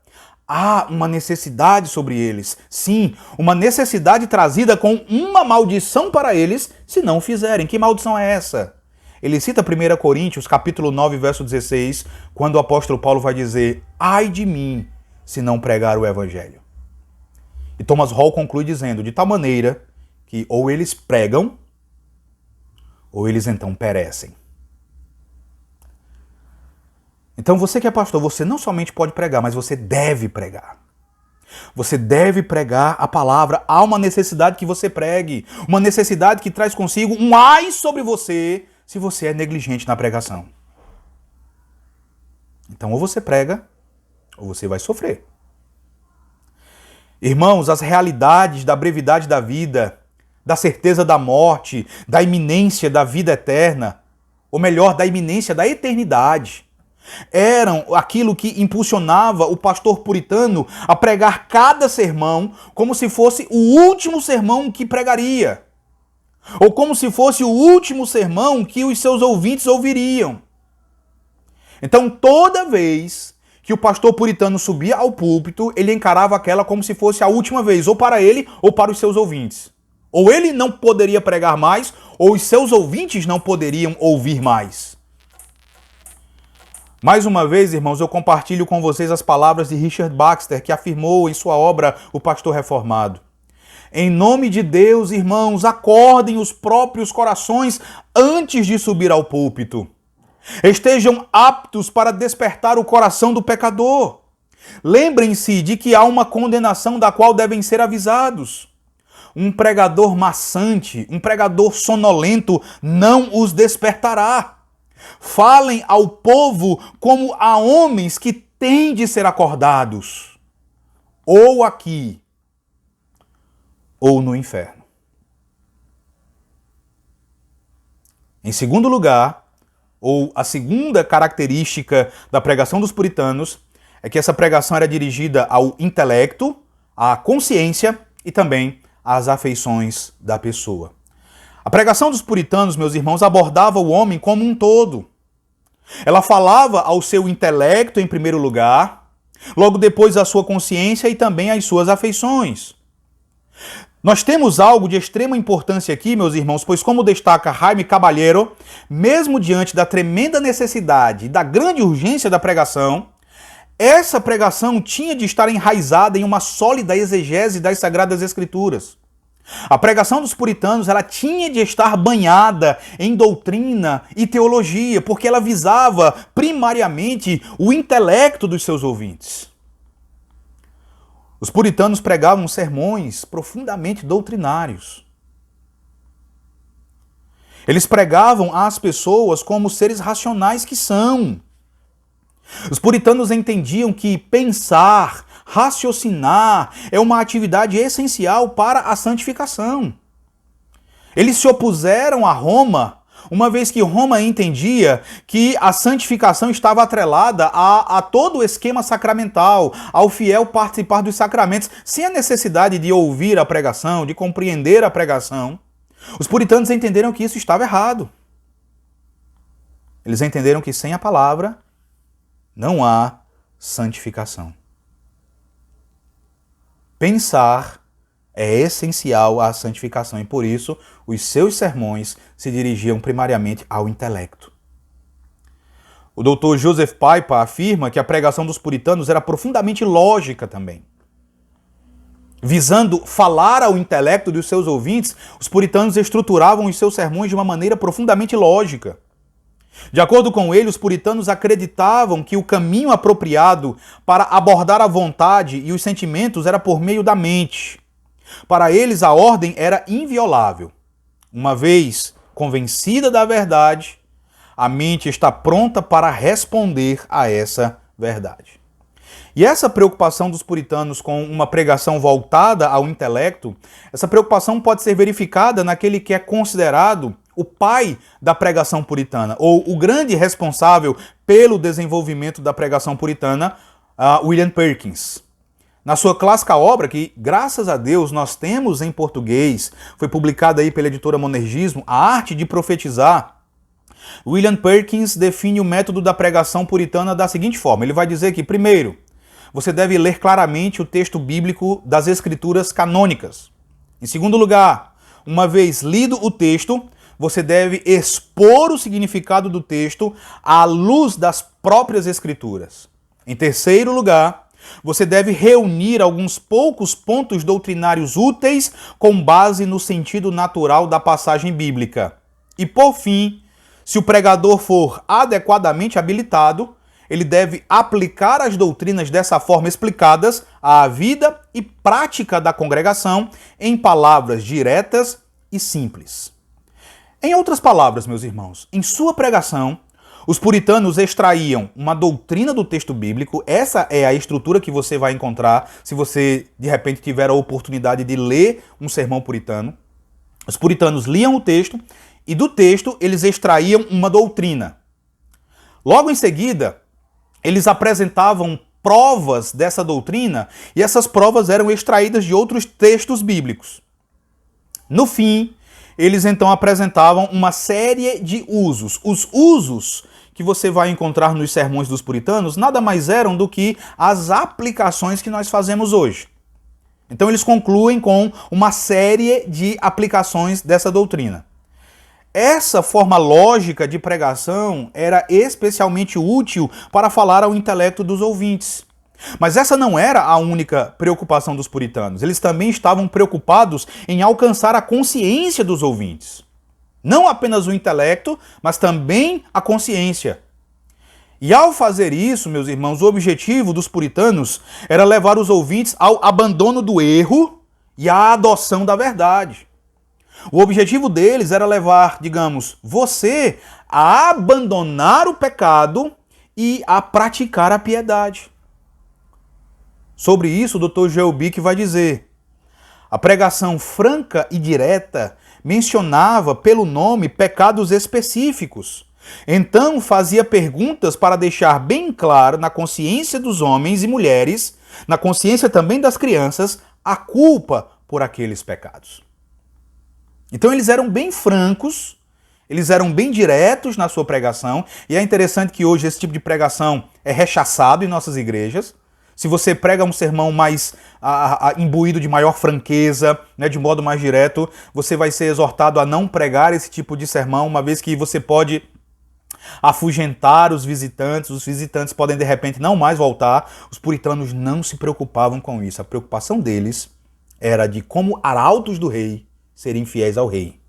Há uma necessidade sobre eles. Sim, uma necessidade trazida com uma maldição para eles se não o fizerem. Que maldição é essa? Ele cita 1 Coríntios, capítulo 9, verso 16, quando o apóstolo Paulo vai dizer, ai de mim, se não pregar o evangelho. E Thomas Hall conclui dizendo, de tal maneira que ou eles pregam, ou eles então perecem. Então você que é pastor, você não somente pode pregar, mas você deve pregar. Você deve pregar a palavra. Há uma necessidade que você pregue. Uma necessidade que traz consigo um ai sobre você se você é negligente na pregação. Então ou você prega, ou você vai sofrer. Irmãos, as realidades da brevidade da vida, da certeza da morte, da iminência da vida eterna, ou melhor, da iminência da eternidade, eram aquilo que impulsionava o pastor puritano a pregar cada sermão como se fosse o último sermão que pregaria, ou como se fosse o último sermão que os seus ouvintes ouviriam. Então, toda vez que o pastor puritano subia ao púlpito, ele encarava aquela como se fosse a última vez, ou para ele, ou para os seus ouvintes. Ou ele não poderia pregar mais, ou os seus ouvintes não poderiam ouvir mais. Mais uma vez, irmãos, eu compartilho com vocês as palavras de Richard Baxter, que afirmou em sua obra O Pastor Reformado. Em nome de Deus, irmãos, acordem os próprios corações antes de subir ao púlpito. Estejam aptos para despertar o coração do pecador. Lembrem-se de que há uma condenação da qual devem ser avisados. Um pregador maçante, um pregador sonolento não os despertará. Falem ao povo como a homens que têm de ser acordados, ou aqui, ou no inferno. Em segundo lugar, ou a segunda característica da pregação dos puritanos, é que essa pregação era dirigida ao intelecto, à consciência e também às afeições da pessoa. A pregação dos puritanos, meus irmãos, abordava o homem como um todo. Ela falava ao seu intelecto em primeiro lugar, logo depois à sua consciência e também às suas afeições. Nós temos algo de extrema importância aqui, meus irmãos, pois como destaca Jaime Caballero, mesmo diante da tremenda necessidade e da grande urgência da pregação, essa pregação tinha de estar enraizada em uma sólida exegese das Sagradas Escrituras. A pregação dos puritanos, ela tinha de estar banhada em doutrina e teologia, porque ela visava primariamente o intelecto dos seus ouvintes. Os puritanos pregavam sermões profundamente doutrinários. Eles pregavam às pessoas como seres racionais que são. Os puritanos entendiam que pensar, raciocinar é uma atividade essencial para a santificação. Eles se opuseram a Roma, uma vez que Roma entendia que a santificação estava atrelada a todo o esquema sacramental, ao fiel participar dos sacramentos, sem a necessidade de ouvir a pregação, de compreender a pregação. Os puritanos entenderam que isso estava errado. Eles entenderam que sem a palavra não há santificação. Pensar é essencial à santificação e por isso os seus sermões se dirigiam primariamente ao intelecto. O Dr. Joseph Piper afirma que a pregação dos puritanos era profundamente lógica também. Visando falar ao intelecto dos seus ouvintes, os puritanos estruturavam os seus sermões de uma maneira profundamente lógica. De acordo com ele, os puritanos acreditavam que o caminho apropriado para abordar a vontade e os sentimentos era por meio da mente. Para eles, a ordem era inviolável. Uma vez convencida da verdade, a mente está pronta para responder a essa verdade. E essa preocupação dos puritanos com uma pregação voltada ao intelecto, essa preocupação pode ser verificada naquele que é considerado o pai da pregação puritana, ou o grande responsável pelo desenvolvimento da pregação puritana, William Perkins. Na sua clássica obra, que graças a Deus nós temos em português, foi publicada aí pela editora Monergismo, A Arte de Profetizar, William Perkins define o método da pregação puritana da seguinte forma. Ele vai dizer que, primeiro, você deve ler claramente o texto bíblico das escrituras canônicas. Em segundo lugar, uma vez lido o texto, você deve expor o significado do texto à luz das próprias escrituras. Em terceiro lugar, você deve reunir alguns poucos pontos doutrinários úteis com base no sentido natural da passagem bíblica. E por fim, se o pregador for adequadamente habilitado, ele deve aplicar as doutrinas dessa forma explicadas à vida e prática da congregação em palavras diretas e simples. Em outras palavras, meus irmãos, em sua pregação, os puritanos extraíam uma doutrina do texto bíblico. Essa é a estrutura que você vai encontrar se você, de repente, tiver a oportunidade de ler um sermão puritano. Os puritanos liam o texto e do texto eles extraíam uma doutrina. Logo em seguida, eles apresentavam provas dessa doutrina e essas provas eram extraídas de outros textos bíblicos. No fim, eles então apresentavam uma série de usos. Os usos que você vai encontrar nos sermões dos puritanos nada mais eram do que as aplicações que nós fazemos hoje. Então eles concluem com uma série de aplicações dessa doutrina. Essa forma lógica de pregação era especialmente útil para falar ao intelecto dos ouvintes. Mas essa não era a única preocupação dos puritanos. Eles também estavam preocupados em alcançar a consciência dos ouvintes. Não apenas o intelecto, mas também a consciência. E ao fazer isso, meus irmãos, o objetivo dos puritanos era levar os ouvintes ao abandono do erro e à adoção da verdade. O objetivo deles era levar, digamos, você a abandonar o pecado e a praticar a piedade. Sobre isso, o Dr. Joel Bick vai dizer: a pregação franca e direta mencionava pelo nome pecados específicos. Então fazia perguntas para deixar bem claro na consciência dos homens e mulheres, na consciência também das crianças, a culpa por aqueles pecados. Então eles eram bem francos, eles eram bem diretos na sua pregação, e é interessante que hoje esse tipo de pregação é rechaçado em nossas igrejas. Se você prega um sermão mais imbuído de maior franqueza, né, de modo mais direto, você vai ser exortado a não pregar esse tipo de sermão, uma vez que você pode afugentar os visitantes podem de repente não mais voltar. Os puritanos não se preocupavam com isso. A preocupação deles era de como arautos do rei serem fiéis ao rei.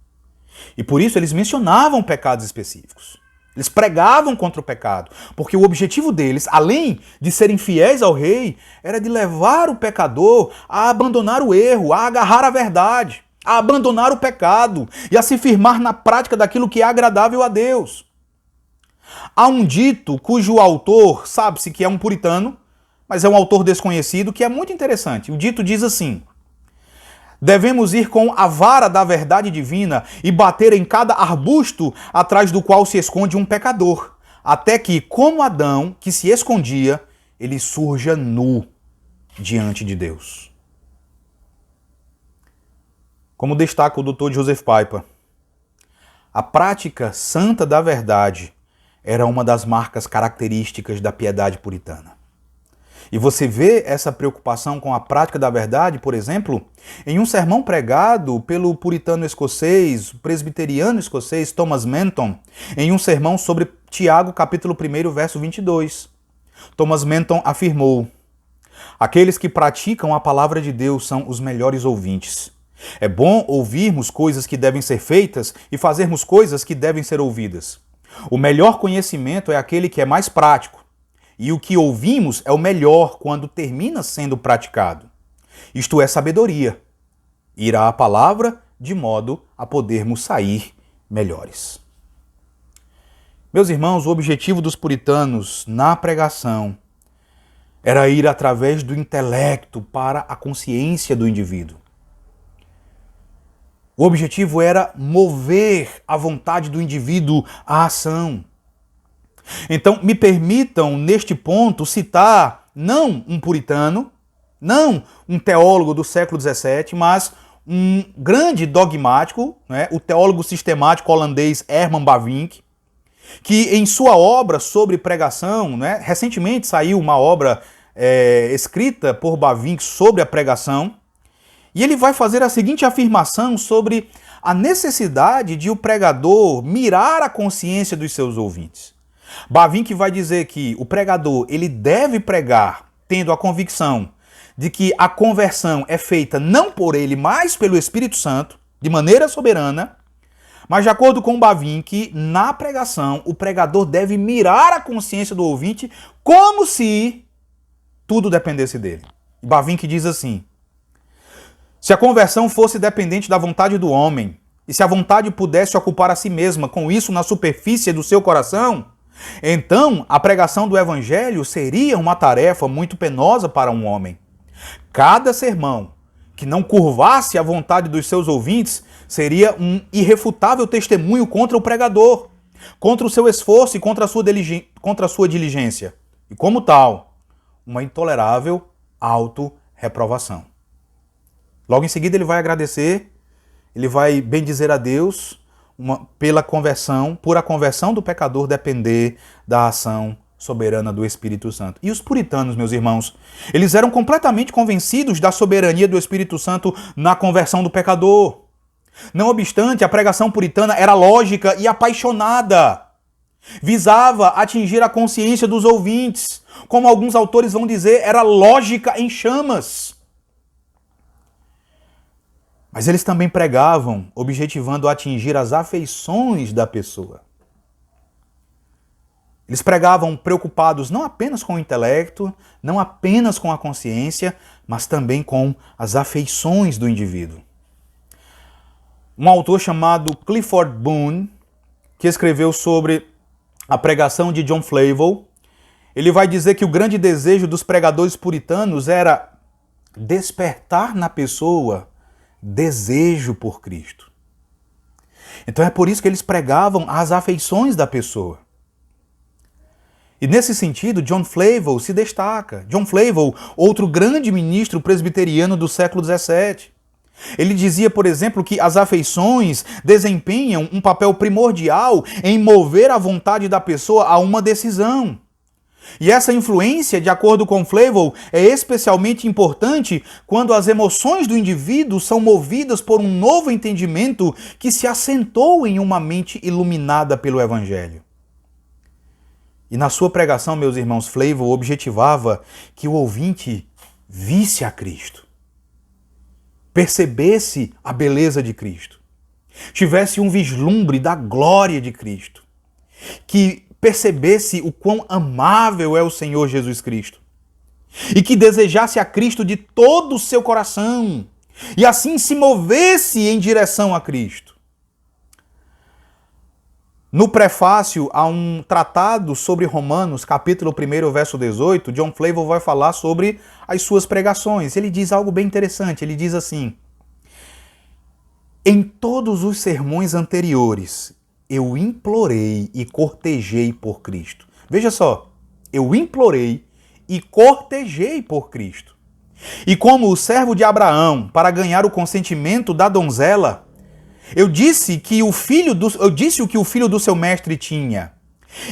E por isso eles mencionavam pecados específicos. Eles pregavam contra o pecado, porque o objetivo deles, além de serem fiéis ao rei, era de levar o pecador a abandonar o erro, a agarrar a verdade, a abandonar o pecado e a se firmar na prática daquilo que é agradável a Deus. Há um dito cujo autor, sabe-se que é um puritano, mas é um autor desconhecido, que é muito interessante. O dito diz assim: devemos ir com a vara da verdade divina e bater em cada arbusto atrás do qual se esconde um pecador, até que, como Adão, que se escondia, ele surja nu diante de Deus. Como destaca o Dr. Joseph Piper, a prática santa da verdade era uma das marcas características da piedade puritana. E você vê essa preocupação com a prática da verdade, por exemplo, em um sermão pregado pelo puritano escocês, presbiteriano escocês Thomas Menton, em um sermão sobre Tiago, capítulo 1, verso 22. Thomas Menton afirmou: aqueles que praticam a palavra de Deus são os melhores ouvintes. É bom ouvirmos coisas que devem ser feitas e fazermos coisas que devem ser ouvidas. O melhor conhecimento é aquele que é mais prático. E o que ouvimos é o melhor quando termina sendo praticado. Isto é sabedoria. Irá a palavra de modo a podermos sair melhores. Meus irmãos, o objetivo dos puritanos na pregação era ir através do intelecto para a consciência do indivíduo. O objetivo era mover a vontade do indivíduo à ação. Então, me permitam, neste ponto, citar não um puritano, não um teólogo do século XVII, mas um grande dogmático, né, o teólogo sistemático holandês Herman Bavinck, que em sua obra sobre pregação, né, recentemente saiu uma obra escrita por Bavinck sobre a pregação, e ele vai fazer a seguinte afirmação sobre a necessidade de o pregador mirar a consciência dos seus ouvintes. Bavinck vai dizer que o pregador ele deve pregar tendo a convicção de que a conversão é feita não por ele, mas pelo Espírito Santo, de maneira soberana, mas de acordo com Bavinck, na pregação, o pregador deve mirar a consciência do ouvinte como se tudo dependesse dele. Bavinck diz assim: se a conversão fosse dependente da vontade do homem, e se a vontade pudesse ocupar a si mesma com isso na superfície do seu coração, então a pregação do evangelho seria uma tarefa muito penosa para um homem. Cada sermão que não curvasse a vontade dos seus ouvintes seria um irrefutável testemunho contra o pregador, contra o seu esforço e contra a sua diligência. E como tal, uma intolerável auto-reprovação. Logo em seguida ele vai agradecer, ele vai bendizer a Deus pela conversão, por a conversão do pecador depender da ação soberana do Espírito Santo. E os puritanos, meus irmãos, eles eram completamente convencidos da soberania do Espírito Santo na conversão do pecador. Não obstante, a pregação puritana era lógica e apaixonada. Visava atingir a consciência dos ouvintes. Como alguns autores vão dizer, era lógica em chamas. Mas eles também pregavam, objetivando atingir as afeições da pessoa. Eles pregavam preocupados não apenas com o intelecto, não apenas com a consciência, mas também com as afeições do indivíduo. Um autor chamado Clifford Boone, que escreveu sobre a pregação de John Flavel, ele vai dizer que o grande desejo dos pregadores puritanos era despertar na pessoa desejo por Cristo. Então é por isso que eles pregavam as afeições da pessoa. E nesse sentido, John Flavel se destaca. John Flavel, outro grande ministro presbiteriano do século XVII. Ele dizia, por exemplo, que as afeições desempenham um papel primordial em mover a vontade da pessoa a uma decisão. E essa influência, de acordo com Flavel, é especialmente importante quando as emoções do indivíduo são movidas por um novo entendimento que se assentou em uma mente iluminada pelo Evangelho. E na sua pregação, meus irmãos, Flavel objetivava que o ouvinte visse a Cristo, percebesse a beleza de Cristo, tivesse um vislumbre da glória de Cristo, que percebesse o quão amável é o Senhor Jesus Cristo e que desejasse a Cristo de todo o seu coração e assim se movesse em direção a Cristo. No prefácio a um tratado sobre Romanos, capítulo 1, verso 18, John Flavel vai falar sobre as suas pregações. Ele diz algo bem interessante, ele diz assim: em todos os sermões anteriores, eu implorei e cortejei por Cristo. Veja só, eu implorei e cortejei por Cristo. E como o servo de Abraão, para ganhar o consentimento da donzela, eu disse o que o filho do seu mestre tinha.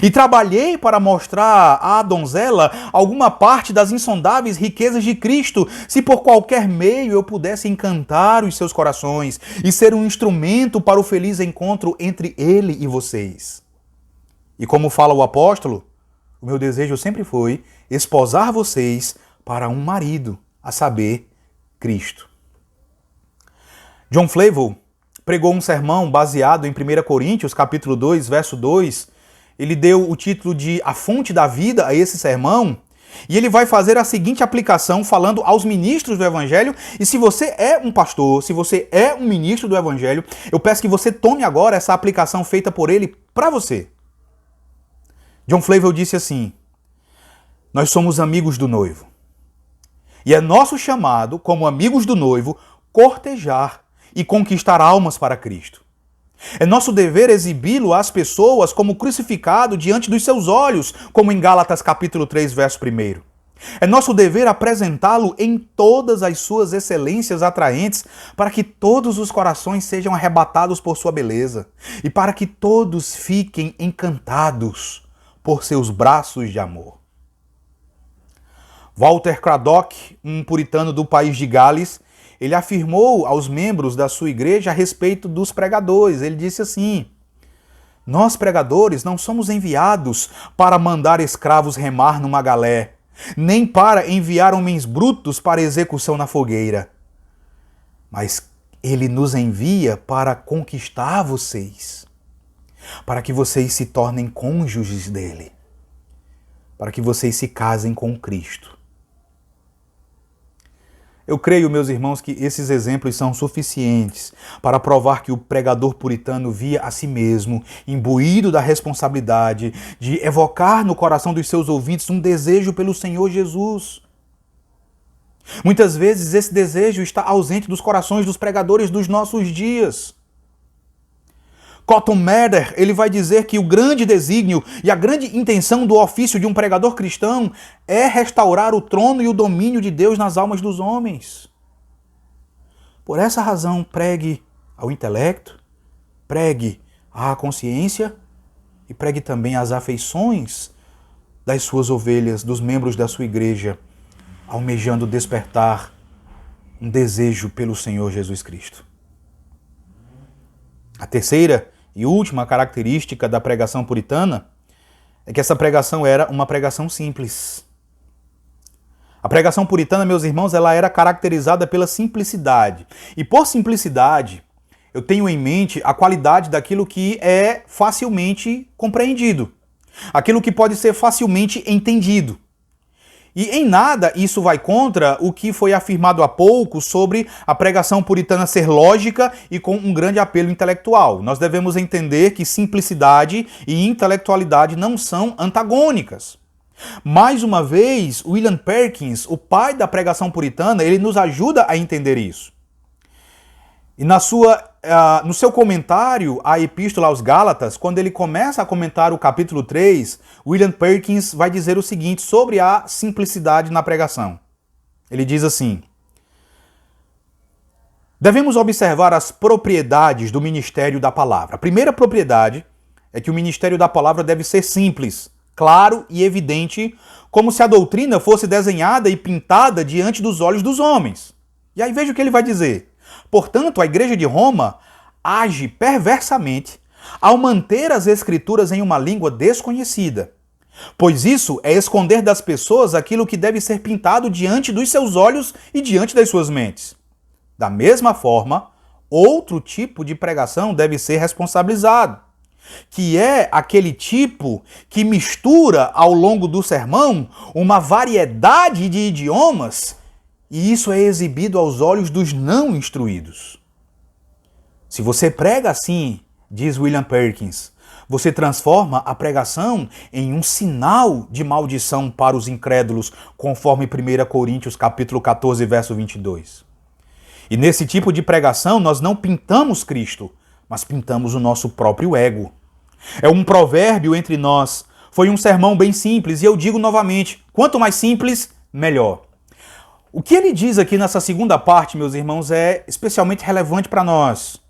E trabalhei para mostrar à donzela alguma parte das insondáveis riquezas de Cristo, se por qualquer meio eu pudesse encantar os seus corações e ser um instrumento para o feliz encontro entre ele e vocês. E como fala o apóstolo, o meu desejo sempre foi esposar vocês para um marido, a saber, Cristo. John Flavel pregou um sermão baseado em 1 Coríntios, capítulo 2, verso 2, ele deu o título de A Fonte da Vida a esse sermão, e ele vai fazer a seguinte aplicação falando aos ministros do Evangelho. E se você é um pastor, se você é um ministro do Evangelho, eu peço que você tome agora essa aplicação feita por ele para você. John Flavel disse assim: nós somos amigos do noivo. E é nosso chamado, como amigos do noivo, cortejar e conquistar almas para Cristo. É nosso dever exibi-lo às pessoas como crucificado diante dos seus olhos, como em Gálatas capítulo 3, verso 1. É nosso dever apresentá-lo em todas as suas excelências atraentes, para que todos os corações sejam arrebatados por sua beleza e para que todos fiquem encantados por seus braços de amor. Walter Craddock, um puritano do país de Gales, ele afirmou aos membros da sua igreja a respeito dos pregadores. Ele disse assim: nós pregadores não somos enviados para mandar escravos remar numa galé, nem para enviar homens brutos para execução na fogueira. Mas ele nos envia para conquistar vocês, para que vocês se tornem cônjuges dele, para que vocês se casem com Cristo. Eu creio, meus irmãos, que esses exemplos são suficientes para provar que o pregador puritano via a si mesmo imbuído da responsabilidade de evocar no coração dos seus ouvintes um desejo pelo Senhor Jesus. Muitas vezes esse desejo está ausente dos corações dos pregadores dos nossos dias. Cotton Mather, ele vai dizer que o grande desígnio e a grande intenção do ofício de um pregador cristão é restaurar o trono e o domínio de Deus nas almas dos homens. Por essa razão, pregue ao intelecto, pregue à consciência e pregue também às afeições das suas ovelhas, dos membros da sua igreja, almejando despertar um desejo pelo Senhor Jesus Cristo. A terceira e última característica da pregação puritana é que essa pregação era uma pregação simples. A pregação puritana, meus irmãos, ela era caracterizada pela simplicidade. E por simplicidade, eu tenho em mente a qualidade daquilo que é facilmente compreendido, aquilo que pode ser facilmente entendido. E em nada isso vai contra o que foi afirmado há pouco sobre a pregação puritana ser lógica e com um grande apelo intelectual. Nós devemos entender que simplicidade e intelectualidade não são antagônicas. Mais uma vez, William Perkins, o pai da pregação puritana, ele nos ajuda a entender isso. E no seu comentário à Epístola aos Gálatas, quando ele começa a comentar o capítulo 3, William Perkins vai dizer o seguinte sobre a simplicidade na pregação. Ele diz assim: devemos observar as propriedades do ministério da palavra. A primeira propriedade é que o ministério da palavra deve ser simples, claro e evidente, como se a doutrina fosse desenhada e pintada diante dos olhos dos homens. E aí veja o que ele vai dizer. Portanto, a Igreja de Roma age perversamente ao manter as Escrituras em uma língua desconhecida, pois isso é esconder das pessoas aquilo que deve ser pintado diante dos seus olhos e diante das suas mentes. Da mesma forma, outro tipo de pregação deve ser responsabilizado, que é aquele tipo que mistura ao longo do sermão uma variedade de idiomas, e isso é exibido aos olhos dos não instruídos. Se você prega assim, diz William Perkins, você transforma a pregação em um sinal de maldição para os incrédulos, conforme 1 Coríntios capítulo 14, verso 22. E nesse tipo de pregação nós não pintamos Cristo, mas pintamos o nosso próprio ego. É um provérbio entre nós. Foi um sermão bem simples e eu digo novamente, quanto mais simples, melhor. O que ele diz aqui nessa segunda parte, meus irmãos, é especialmente relevante para nós,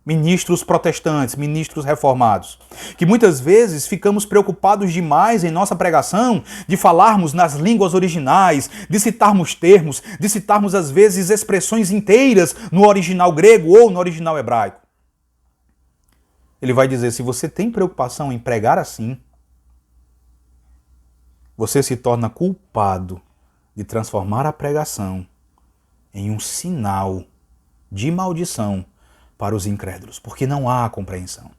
ministros protestantes, ministros reformados, que muitas vezes ficamos preocupados demais em nossa pregação de falarmos nas línguas originais, de citarmos termos, de citarmos às vezes expressões inteiras no original grego ou no original hebraico. Ele vai dizer, se você tem preocupação em pregar assim, você se torna culpado de transformar a pregação em um sinal de maldição para os incrédulos, porque não há compreensão.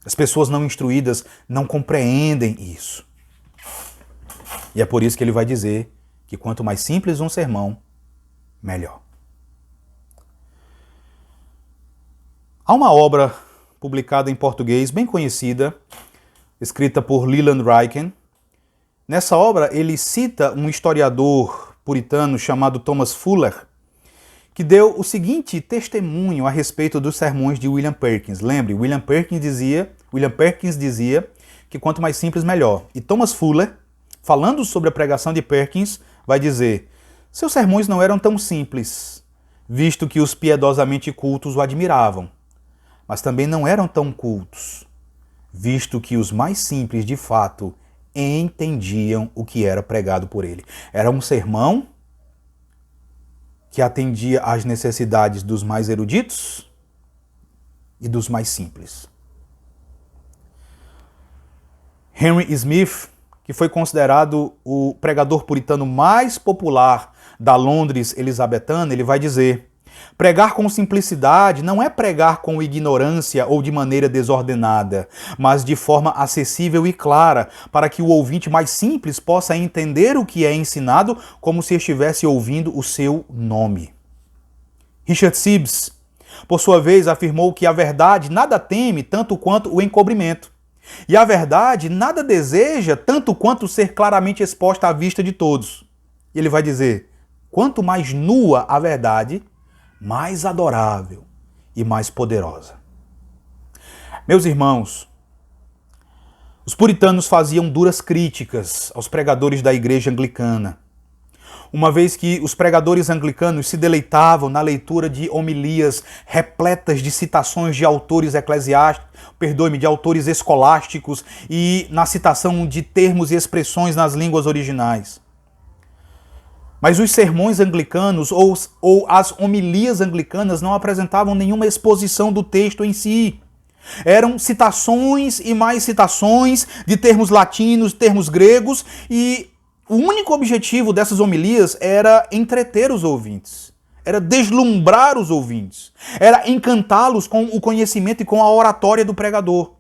As pessoas não instruídas não compreendem isso. E é por isso que ele vai dizer que quanto mais simples um sermão, melhor. Há uma obra publicada em português bem conhecida, escrita por Leland Ryken. Nessa obra ele cita um historiador puritano chamado Thomas Fuller, que deu o seguinte testemunho a respeito dos sermões de William Perkins. Lembre, William Perkins dizia que quanto mais simples, melhor. E Thomas Fuller, falando sobre a pregação de Perkins, vai dizer: seus sermões não eram tão simples, visto que os piedosamente cultos o admiravam, mas também não eram tão cultos, visto que os mais simples, de fato, entendiam o que era pregado por ele. Era um sermão que atendia às necessidades dos mais eruditos e dos mais simples. Henry Smith, que foi considerado o pregador puritano mais popular da Londres elizabetana, ele vai dizer: pregar com simplicidade não é pregar com ignorância ou de maneira desordenada, mas de forma acessível e clara, para que o ouvinte mais simples possa entender o que é ensinado como se estivesse ouvindo o seu nome. Richard Sibbes, por sua vez, afirmou que a verdade nada teme tanto quanto o encobrimento, e a verdade nada deseja tanto quanto ser claramente exposta à vista de todos. E ele vai dizer: quanto mais nua a verdade, mais adorável e mais poderosa. Meus irmãos, os puritanos faziam duras críticas aos pregadores da igreja anglicana, uma vez que os pregadores anglicanos se deleitavam na leitura de homilias repletas de citações de autores de autores escolásticos e na citação de termos e expressões nas línguas originais. Mas os sermões anglicanos ou as homilias anglicanas não apresentavam nenhuma exposição do texto em si. Eram citações e mais citações de termos latinos, termos gregos, e o único objetivo dessas homilias era entreter os ouvintes, era deslumbrar os ouvintes, era encantá-los com o conhecimento e com a oratória do pregador.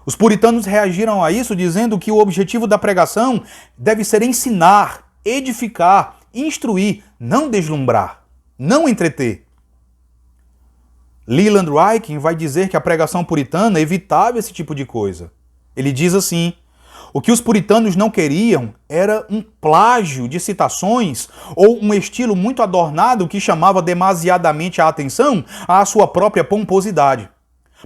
Os puritanos reagiram a isso dizendo que o objetivo da pregação deve ser ensinar, edificar, instruir, não deslumbrar, não entreter. Leland Ryken vai dizer que a pregação puritana evitava esse tipo de coisa. Ele diz assim: o que os puritanos não queriam era um plágio de citações ou um estilo muito adornado que chamava demasiadamente a atenção à sua própria pomposidade.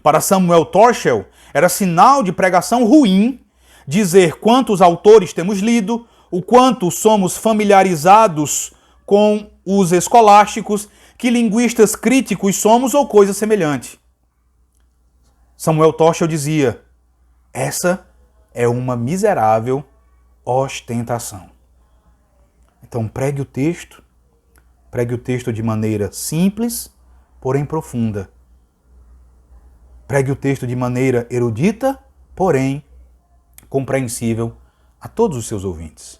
Para Samuel Torchell, era sinal de pregação ruim dizer quantos autores temos lido, o quanto somos familiarizados com os escolásticos, que linguistas críticos somos ou coisa semelhante. Samuel Torchell dizia: essa é uma miserável ostentação. Então pregue o texto de maneira simples, porém profunda. Pregue o texto de maneira erudita, porém compreensível a todos os seus ouvintes.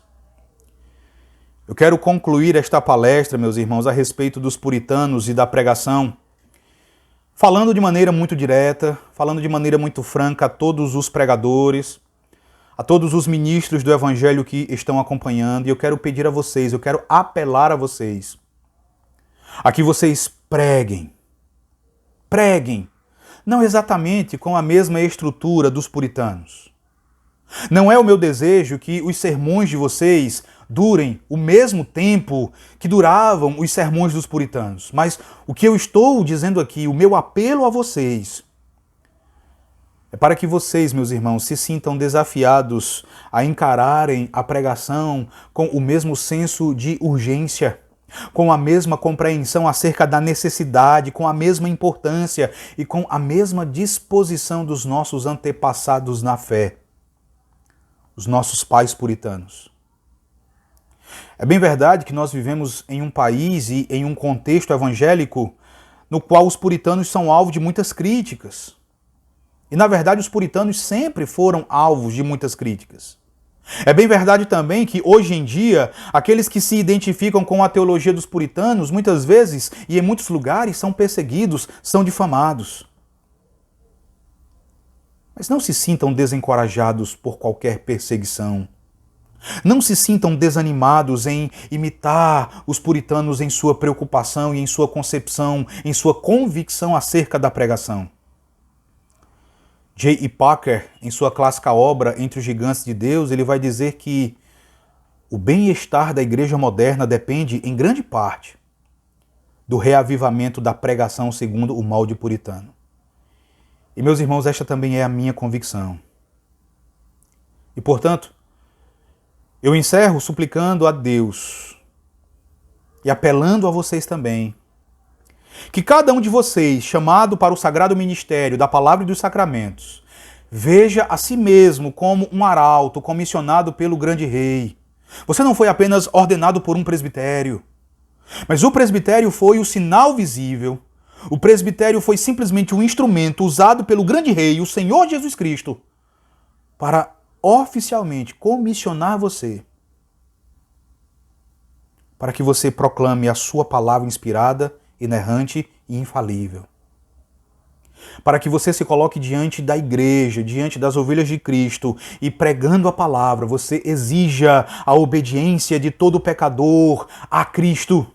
Eu quero concluir esta palestra, meus irmãos, a respeito dos puritanos e da pregação, falando de maneira muito direta, falando de maneira muito franca a todos os pregadores, a todos os ministros do Evangelho que estão acompanhando, e eu quero pedir a vocês, eu quero apelar a vocês, a que vocês preguem, não exatamente com a mesma estrutura dos puritanos. Não é o meu desejo que os sermões de vocês durem o mesmo tempo que duravam os sermões dos puritanos. Mas o que eu estou dizendo aqui, o meu apelo a vocês, é para que vocês, meus irmãos, se sintam desafiados a encararem a pregação com o mesmo senso de urgência, com a mesma compreensão acerca da necessidade, com a mesma importância e com a mesma disposição dos nossos antepassados na fé, os nossos pais puritanos. É bem verdade que nós vivemos em um país e em um contexto evangélico no qual os puritanos são alvo de muitas críticas. E, na verdade, os puritanos sempre foram alvos de muitas críticas. É bem verdade também que, hoje em dia, aqueles que se identificam com a teologia dos puritanos, muitas vezes e em muitos lugares, são perseguidos, são difamados. Mas não se sintam desencorajados por qualquer perseguição. Não se sintam desanimados em imitar os puritanos em sua preocupação e em sua concepção, em sua convicção acerca da pregação. J.I. Packer, em sua clássica obra Entre os Gigantes de Deus, ele vai dizer que o bem-estar da igreja moderna depende, em grande parte, do reavivamento da pregação segundo o molde puritano. E, meus irmãos, esta também é a minha convicção. E, portanto, eu encerro suplicando a Deus e apelando a vocês também, que cada um de vocês, chamado para o sagrado ministério da palavra e dos sacramentos, veja a si mesmo como um arauto comissionado pelo grande rei. Você não foi apenas ordenado por um presbitério, mas o presbitério foi o sinal visível. O presbitério foi simplesmente um instrumento usado pelo grande rei, o Senhor Jesus Cristo, para oficialmente comissionar você, para que você proclame a sua palavra inspirada, inerrante e infalível. Para que você se coloque diante da igreja, diante das ovelhas de Cristo e pregando a palavra, você exija a obediência de todo pecador a Cristo.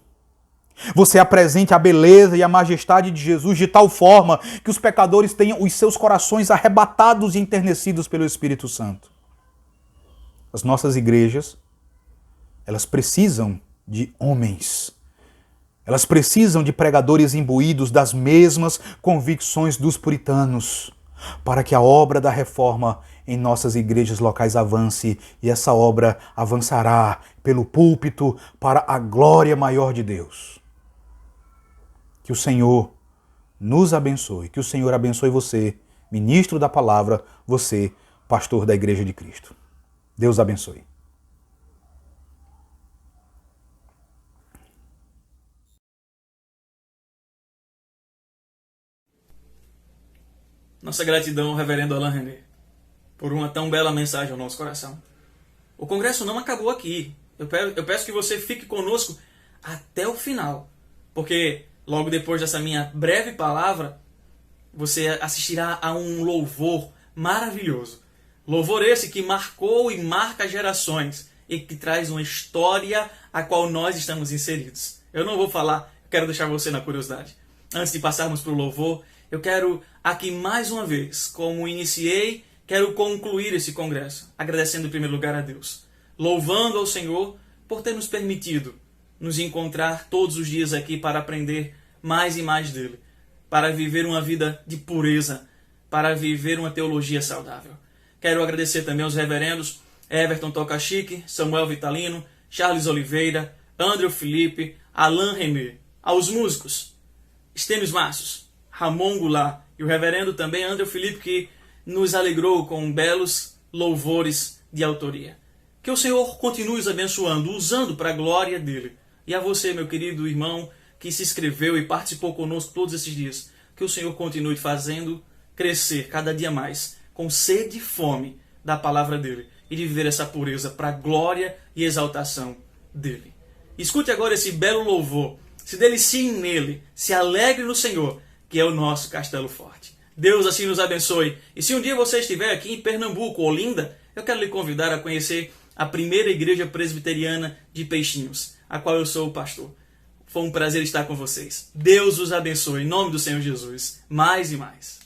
Você apresente a beleza e a majestade de Jesus de tal forma que os pecadores tenham os seus corações arrebatados e enternecidos pelo Espírito Santo. As nossas igrejas, elas precisam de homens. Elas precisam de pregadores imbuídos das mesmas convicções dos puritanos, para que a obra da reforma em nossas igrejas locais avance, e essa obra avançará pelo púlpito para a glória maior de Deus. Que o Senhor nos abençoe, que o Senhor abençoe você, ministro da palavra, você, pastor da Igreja de Cristo. Deus abençoe. Nossa gratidão, reverendo Alain René, por uma tão bela mensagem ao nosso coração. O congresso não acabou aqui. Eu peço que você fique conosco até o final, porque logo depois dessa minha breve palavra, você assistirá a um louvor maravilhoso. Louvor esse que marcou e marca gerações e que traz uma história a qual nós estamos inseridos. Eu não vou falar, quero deixar você na curiosidade. Antes de passarmos para o louvor, eu quero aqui mais uma vez, como iniciei, quero concluir esse congresso, agradecendo em primeiro lugar a Deus, louvando ao Senhor por ter nos permitido nos encontrar todos os dias aqui para aprender mais e mais dele, para viver uma vida de pureza, para viver uma teologia saudável. Quero agradecer também aos reverendos Everton Tocachique, Samuel Vitalino, Charles Oliveira, André Felipe, Alain René, aos músicos Estênios Massos, Ramon Goulart e o reverendo também André Felipe, que nos alegrou com belos louvores de autoria. Que o Senhor continue os abençoando, usando para a glória dele. E a você, meu querido irmão, que se inscreveu e participou conosco todos esses dias, que o Senhor continue fazendo crescer cada dia mais, com sede e fome da palavra dele, e de viver essa pureza para a glória e exaltação dele. Escute agora esse belo louvor, se delicie nele, se alegre no Senhor, que é o nosso castelo forte. Deus assim nos abençoe. E se um dia você estiver aqui em Pernambuco, Olinda, eu quero lhe convidar a conhecer a primeira igreja presbiteriana de Peixinhos, a qual eu sou o pastor. Foi um prazer estar com vocês. Deus os abençoe, em nome do Senhor Jesus, mais e mais.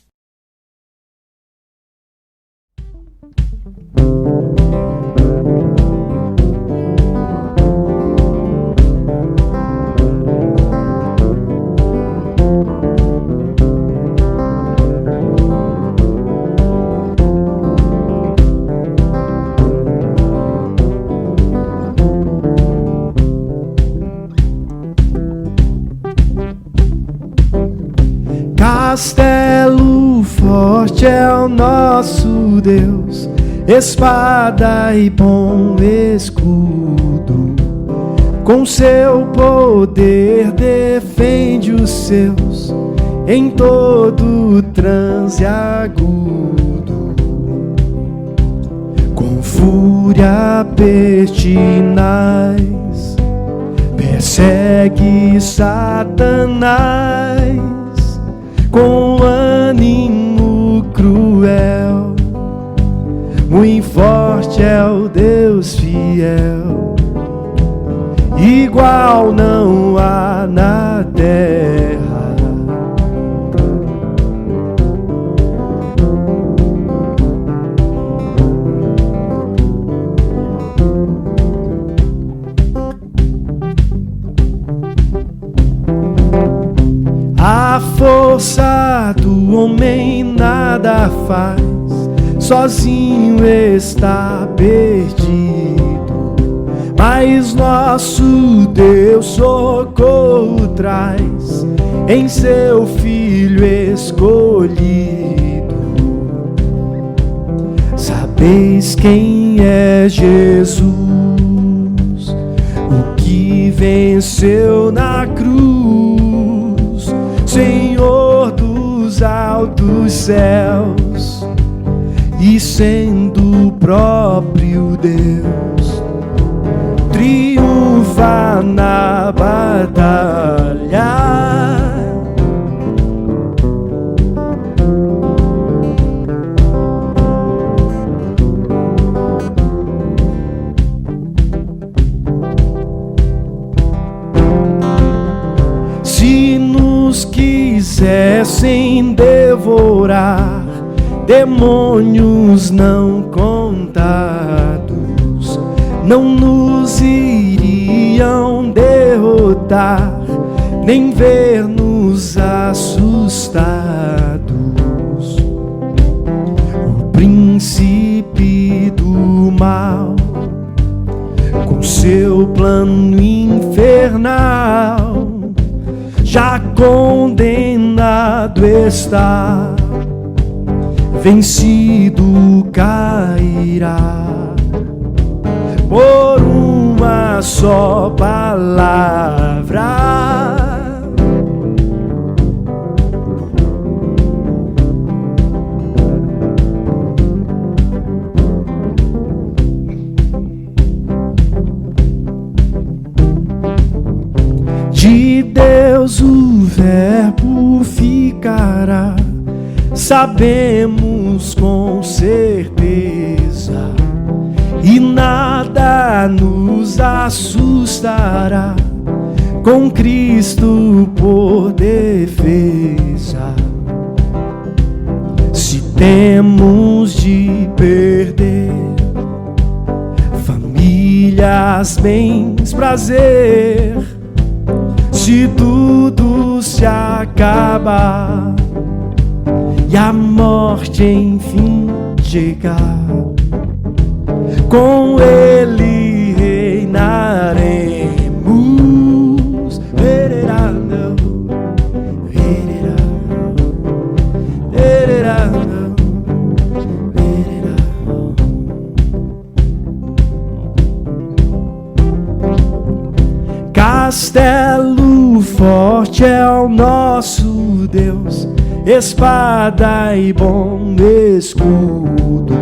Castelo forte é o nosso Deus, espada e bom escudo. Com seu poder defende os seus em todo transe agudo. Com fúria pertinaz persegue Satanás. Com ânimo cruel fiel, igual não há na terra. A força do homem nada faz, sozinho está perdido, mas nosso Deus socorro traz em seu Filho escolhido. Sabeis quem é Jesus, o que venceu na cruz, Senhor dos altos céus, e sendo o próprio Deus, triunfa na batalha. Se nos quisessem devorar, demônios não contados não nos iriam derrotar, nem ver-nos assustados. O príncipe do mal, com seu plano infernal, já condenado está, vencido cairá por uma só palavra. De Deus o verbo ficará, sabemos com certeza, e nada nos assustará, com Cristo por defesa. Se temos de perder famílias, bens, prazer, se tudo se acabar e a morte enfim chegar, com Ele reinaremos. Castelo forte é o nosso Deus, espada e bom escudo.